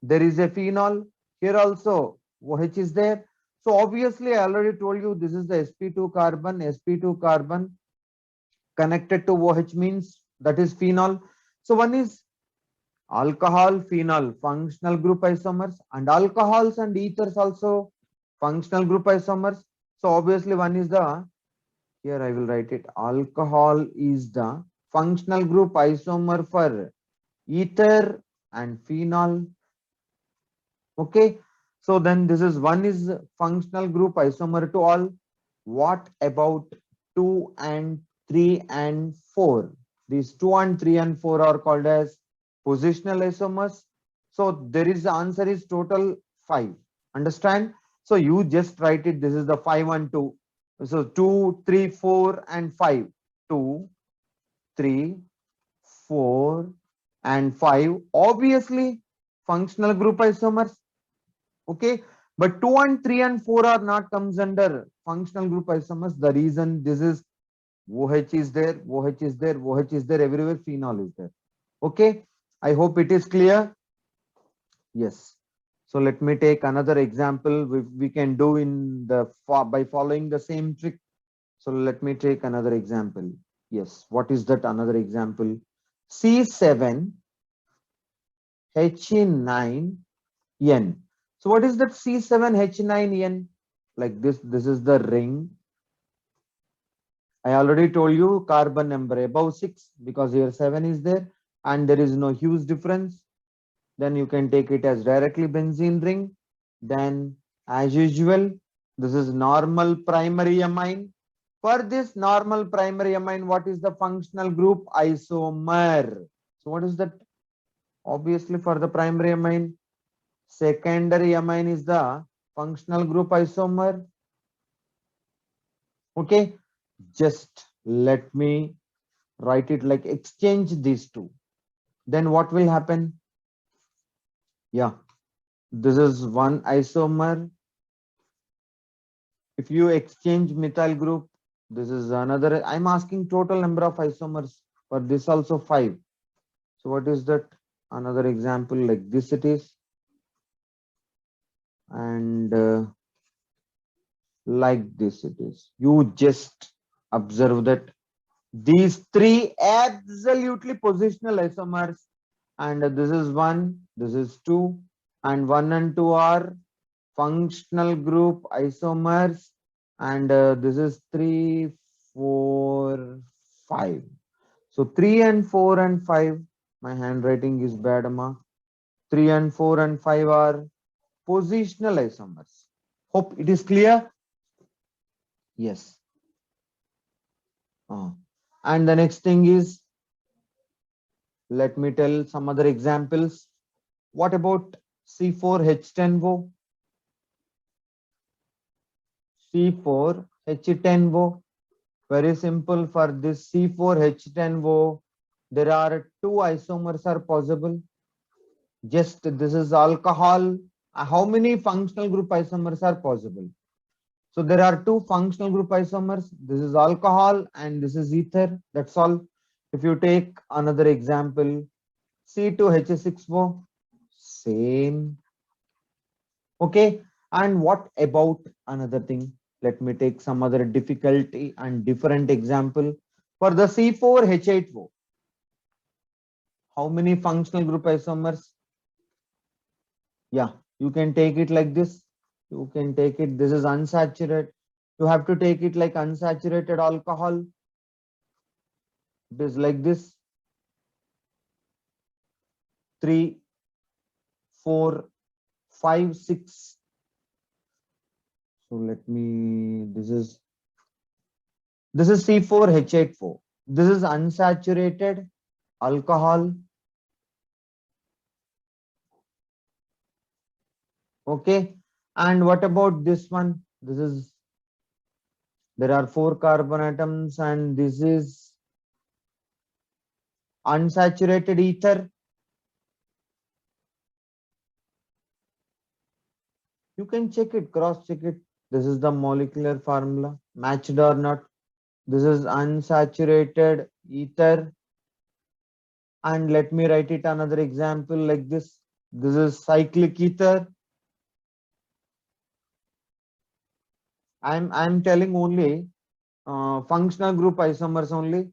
There is a phenol. Here also, OH is there. So obviously, I already told you this is the sp2 carbon. sp2 carbon connected to OH means that is phenol. So one is alcohol, phenol, functional group isomers, and alcohols and ethers also functional group isomers. So obviously one is the, here I will write it, alcohol is the functional group isomer for ether and phenol. Okay, so then this is one is functional group isomer to all. What about 2 and 3 and 4? These 2 and 3 and 4 are called as positional isomers. So there is the answer is total 5. Understand? So you just write it. This is the 5 and 2. So 2, 3, 4 and 5. 2, 3, 4 and 5. Obviously functional group isomers. Okay, but 2 and 3 and 4 are not comes under functional group isomers. The reason this is OH is there, OH is there, OH is there, everywhere phenol is there. Okay, I hope it is clear. Yes. So let me take another example we can do in the by following the same trick. So let me take another example. Yes, what is that another example? C7 H9N. So what is that C7H9N? Like this is the ring. I already told you carbon number above 6 because here 7 is there and there is no huge difference. Then you can take it as directly benzene ring. Then as usual, this is normal primary amine. For this normal primary amine, what is the functional group? Isomer. So what is that? Obviously for the primary amine, secondary amine is the functional group isomer. Okay, just let me write it like exchange these two. Then what will happen? Yeah, this is one isomer. If you exchange methyl group, this is another. I'm asking total number of isomers for this also 5. So what is that? Another example like this it is. And like this it is. You just observe that these 3 absolutely positional isomers, and this is 1, this is 2, and 1 and 2 are functional group isomers, and this is 3, 4, 5. So 3 and 4 and 5, my handwriting is bad, ma. 3 and 4 and 5 are positional isomers. Hope it is clear. Yes. And the next thing is, let me tell some other examples. What about C4H10O? C4H10O. Very simple. For this C4H10O, there are 2 isomers are possible. Just this is alcohol. How many functional group isomers are possible? So there are two functional group isomers. This is alcohol and this is ether. That's all. If you take another example, C2H6O, same. Okay. And what about another thing? Let me take some other difficulty and different example. For the C4H8O, how many functional group isomers? Yeah, you can take it like this. You can take it. This is unsaturated. You have to take it like unsaturated alcohol. It is like this. 3, 4, 5, 6. So let me. This is C4H8O. This is unsaturated alcohol. Okay. And what about this one? There are 4 carbon atoms and this is unsaturated ether. You can check it, cross check it. This is the molecular formula, matched or not. This is unsaturated ether. And let me write it another example like this. This is cyclic ether. I'm telling only functional group isomers only.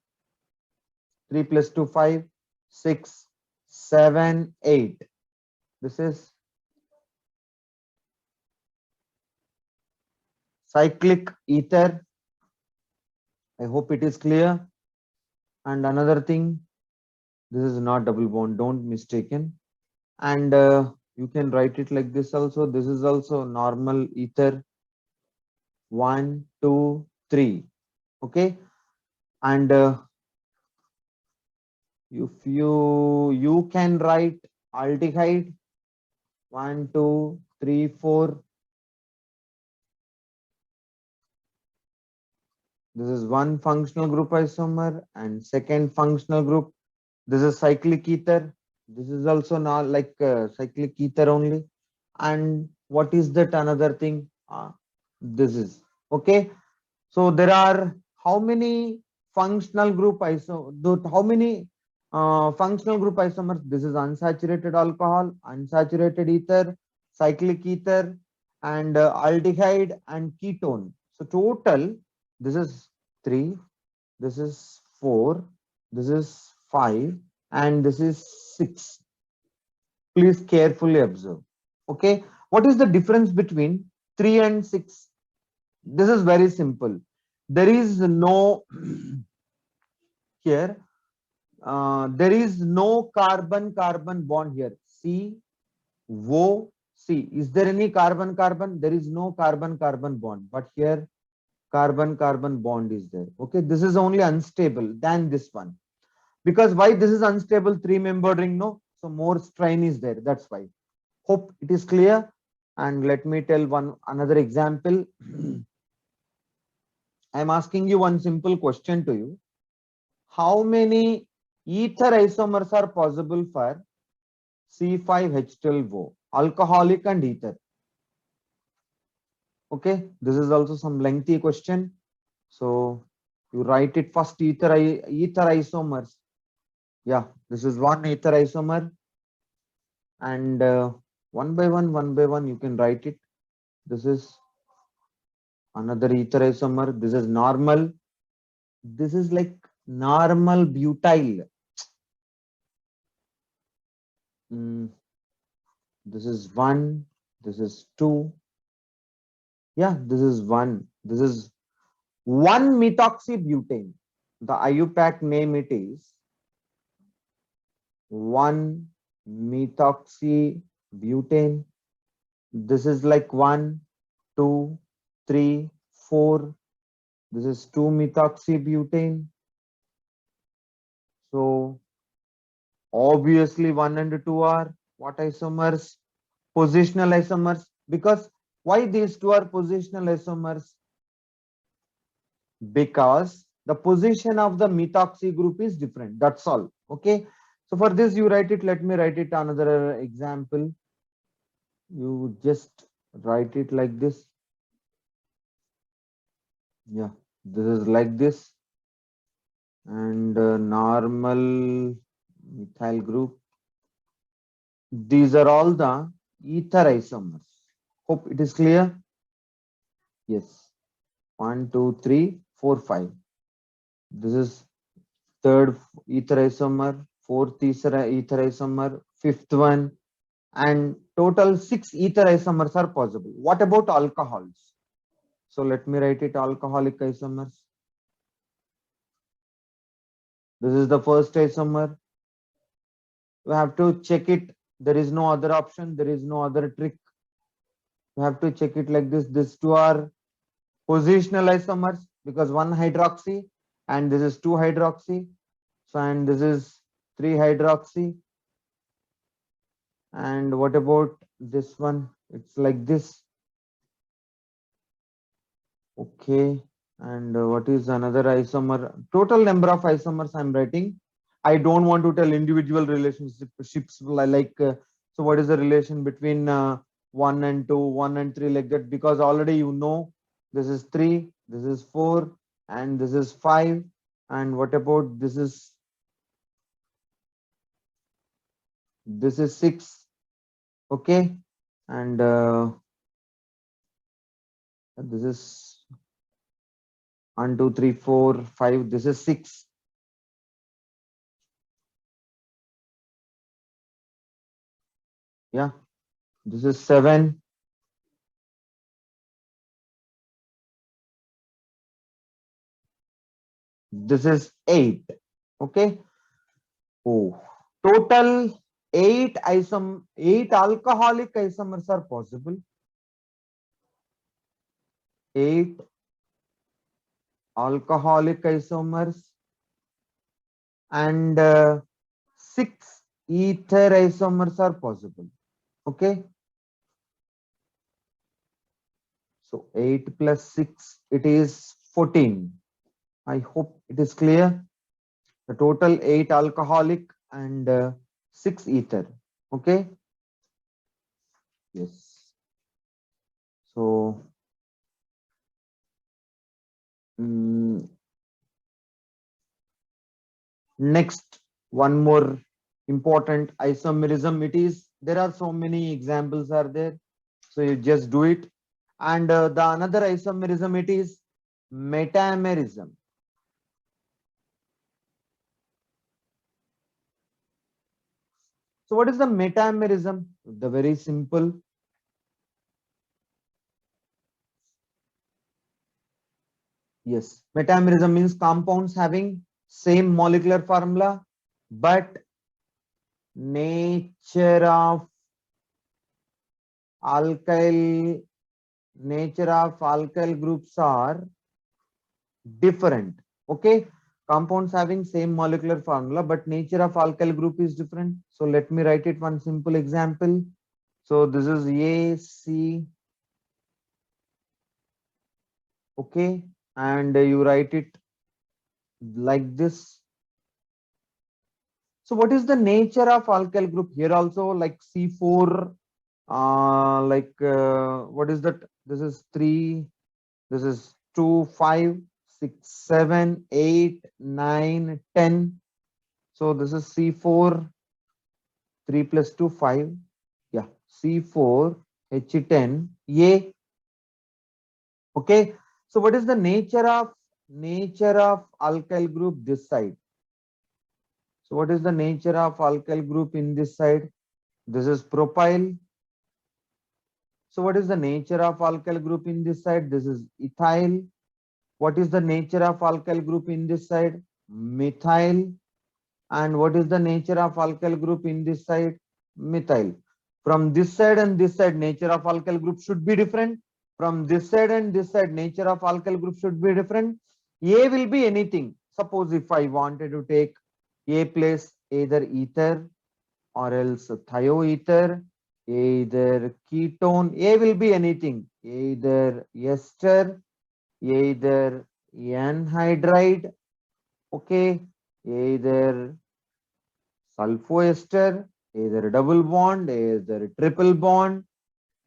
3 plus 2, 5, 6, 7, 8. This is cyclic ether. I hope it is clear. And another thing, this is not double bond, don't mistaken. And you can write it like this also. This is also normal ether. 1, 2, 3. Okay. And if you can write aldehyde 1, 2, 3, 4. This is one functional group isomer and second functional group. This is cyclic ether. This is also not like cyclic ether only. And what is that another thing? This is okay. So there are how many functional group how many functional group isomers? This is unsaturated alcohol, unsaturated ether, cyclic ether, and aldehyde and ketone. So total, this is 3, this is 4, this is 5, and this is 6. Please carefully observe. Okay, what is the difference between 3 and 6? This is very simple. There is no here. There is no carbon-carbon bond here. C, O, C. Is there any carbon-carbon? There is no carbon-carbon bond. But here, carbon-carbon bond is there. Okay, this is only unstable than this one. Because why this is unstable? 3-membered ring, no? So more strain is there. That's why. Hope it is clear. And let me tell another example. I'm asking you one simple question to you. How many ether isomers are possible for C5H12O, alcoholic and ether? Okay, this is also some lengthy question. So you write it first, ether isomers. Yeah, this is one ether isomer. And one by one, you can write it. This is another ether isomer. This is normal. This is like normal butyl. This is 1, this is 2. Yeah, this is 1. This is 1-methoxybutane. The IUPAC name it is 1-methoxybutane. This is like 1, 2, 3, 4. This is 2-methoxybutane. So obviously 1 and 2 are what isomers? Positional isomers. Because why these two are positional isomers? Because the position of the methoxy group is different. That's all. Okay. So for this you write it. Let me write it another example. You just write it like this. Yeah, this is like this, and normal methyl group. These are all the ether isomers. Hope it is clear. Yes. One, two, three, four, five. This is third ether isomer, fourth ether isomer, fifth one, and total six ether isomers are possible. What about alcohols? So let me write it alcoholic isomers. This is the first isomer. You have to check it. There is no other option. There is no other trick. You have to check it like this. These two are positional isomers because one hydroxy and this is two hydroxy. So, and this is three hydroxy. And what about this one? It's like this. Okay. And what is another isomer? Total number of isomers I'm writing. I don't want to tell individual relationships so what is the relation between 1 and 2, 1 and 3 like that, because already you know this is 3, this is 4, and this is 5. And what about this is 6. Okay. And this is 1, 2, 3, 4, 5. This is 6. Yeah. This is 7. This is 8. Okay. Oh, total 8 alcoholic isomers are possible. 8 alcoholic isomers and 6 ether isomers are possible. Okay. So 8 plus 6, it is 14. I hope it is clear. The total 8 alcoholic and 6 ether. Okay. Yes. So next, one more important isomerism. It is, there are so many examples are there. So you just do it. And the another isomerism, it is metamerism. So what is the metamerism? The very simple. Yes, metamerism means compounds having same molecular formula, but nature of alkyl groups are different. Okay, compounds having same molecular formula, but nature of alkyl group is different. So let me write it one simple example. So this is AC. Okay, and you write it like this. So what is the nature of alkyl group? Here also like C4, what is that? This is 3, this is 2, 5, 6, 7, 8, 9, 10. So this is C4, 3 plus 2, 5. Yeah, C4, H10, A. Okay. So what is the nature of alkyl group this side? So what is the nature of alkyl group in this side? This is propyl. So what is the nature of alkyl group in this side? This is ethyl. What is the nature of alkyl group in this side? Methyl. And what is the nature of alkyl group in this side? Methyl. From this side and this side, nature of alkyl group should be different. From this side and this side, nature of alkyl group should be different. A will be anything. Suppose if I wanted to take A place either ether or else thioether, either ketone. A will be anything, either ester, either anhydride, okay, either sulfoester, either double bond, either triple bond,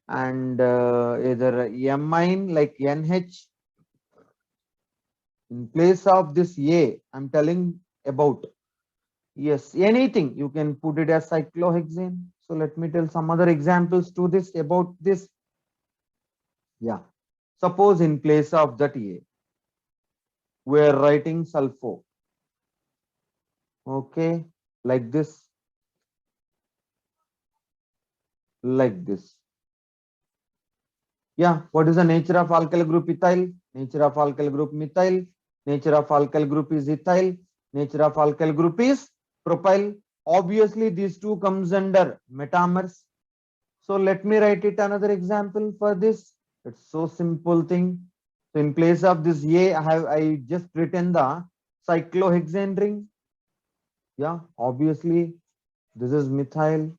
and either amine like NH. In place of this A, I'm telling about, yes, anything. You can put it as cyclohexane. So let me tell some other examples to this about this. Yeah. Suppose in place of that A, we are writing sulfo. Okay. Like this. Like this. Yeah. What is the nature of alkyl group ethyl? Nature of alkyl group methyl. Nature of alkyl group is ethyl. Nature of alkyl group is propyl. Obviously, these two comes under metamers. So let me write it another example for this. It's so simple thing. So in place of this A, I just written the cyclohexane ring. Yeah, obviously this is methyl.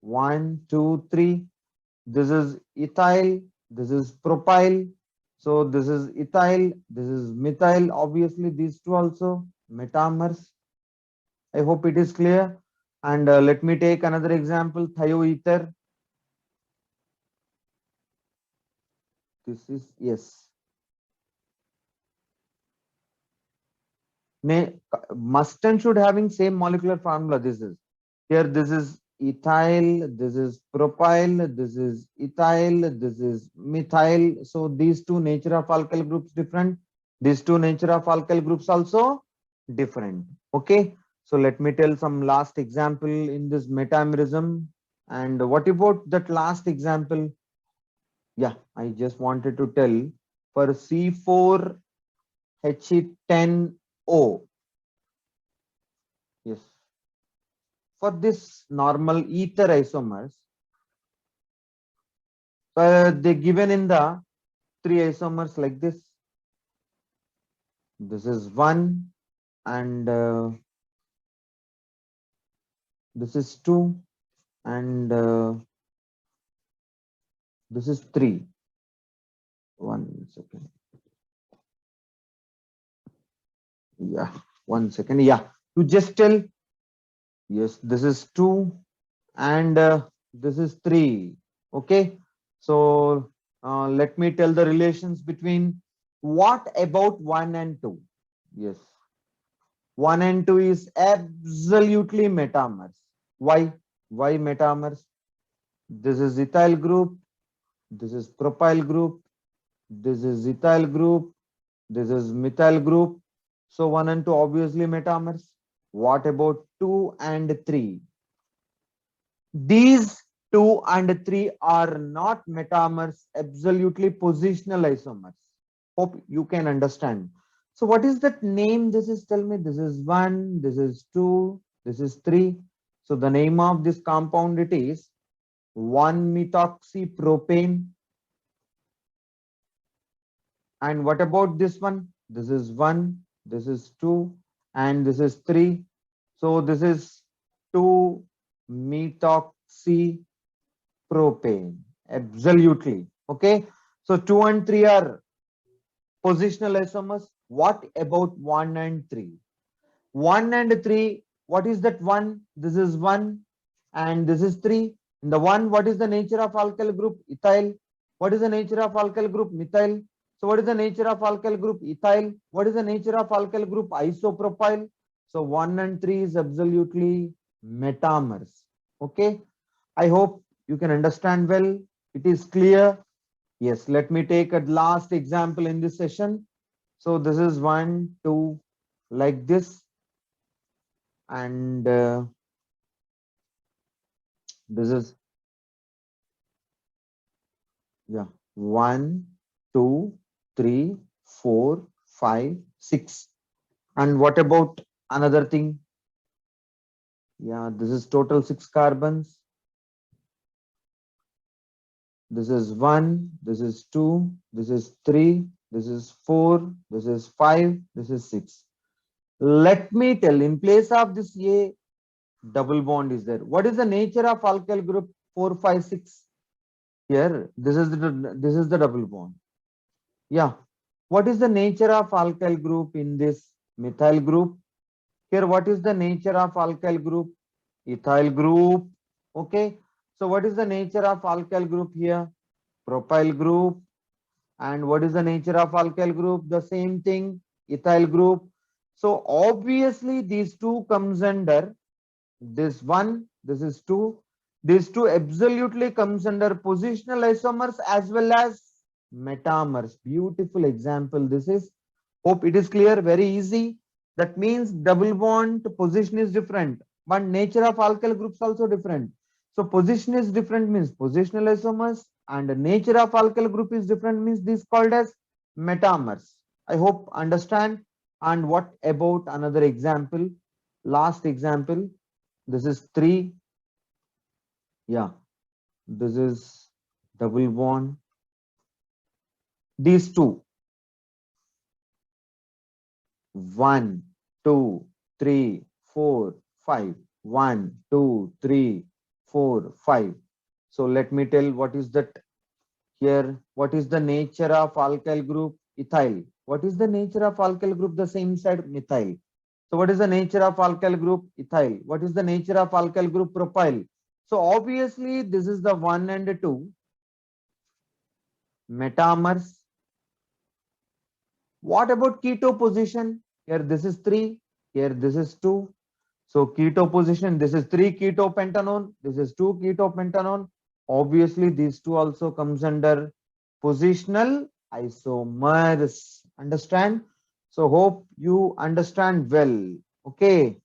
1, 2, 3. This is ethyl. This is propyl. So this is ethyl. This is methyl. Obviously these two also metamers. I hope it is clear. And let me take another example. Thioether. This is, yes. Must and should having same molecular formula. This is here. This is ethyl. This is propyl. This is ethyl. This is methyl. So these two nature of alkyl groups different. These two nature of alkyl groups also different. Okay. So let me tell some last example in this metamerism. And what about that last example? Yeah, I just wanted to tell for C4He10O. Yes. For this normal ether isomers, they given in the three isomers like this. This is one, and this is two, and this is three. 1 second. Yeah, 1 second. Yeah, you just tell. Yes, this is two, and this is three. Okay, so let me tell the relations between what about one and two. Yes, 1 and 2 is absolutely metamers. Why? Why metamers? This is ethyl group, this is propyl group, this is ethyl group, this is methyl group. So 1 and 2 obviously metamers. What about 2 and 3? These 2 and 3 are not metamers, absolutely positional isomers. Hope you can understand. So what is that name? This is, tell me, this is 1, this is 2, this is 3. So the name of this compound, it is 1-methoxypropane. And what about this one? This is 1, this is 2, and this is 3. So this is 2-methoxypropane. Absolutely. Okay. So 2 and 3 are positional isomers. What about 1 and 3? 1 and 3, what is that 1? This is 1 and this is 3. In the 1, what is the nature of alkyl group? Ethyl. What is the nature of alkyl group? Methyl. So what is the nature of alkyl group? Ethyl. What is the nature of alkyl group? Isopropyl. So 1 and 3 is absolutely metamers. Okay. I hope you can understand well. It is clear. Yes, let me take a last example in this session. So this is 1, 2, like this, and this is, yeah, 1, 2, 3, 4, 5, 6. And what about another thing? Yeah, this is total 6 carbons. This is 1, this is 2, this is 3, this is 4, this is 5, this is 6. Let me tell, in place of this A, double bond is there. What is the nature of alkyl group 4, 5, 6? Here, this is the double bond. Yeah. What is the nature of alkyl group in this methyl group? Here, what is the nature of alkyl group? Ethyl group. Okay. So what is the nature of alkyl group here? Propyl group. And what is the nature of alkyl group? The same thing, ethyl group. So obviously these two comes under this one, this is two. These two absolutely comes under positional isomers as well as metamers. Beautiful example. This is, hope it is clear, very easy. That means double bond position is different, but nature of alkyl groups also different. So position is different means positional isomers, and the nature of alkyl group is different means this called as metamers. I hope understand. And what about another example? Last example. This is 3. Yeah, this is double bond. These two. 1, 2, 3, 4, 5. 1, 2, 3, 4, 5. So let me tell what is that here. What is the nature of alkyl group? Ethyl. What is the nature of alkyl group? The same side, methyl. So what is the nature of alkyl group? Ethyl. What is the nature of alkyl group? Propyl. So obviously this is the 1 and 2 metamers. What about keto position? Here this is 3, here this is 2. So keto position, this is 3 ketopentanone, this is 2 ketopentanone. Obviously these two also comes under positional isomers. Understand? So hope you understand well. Okay.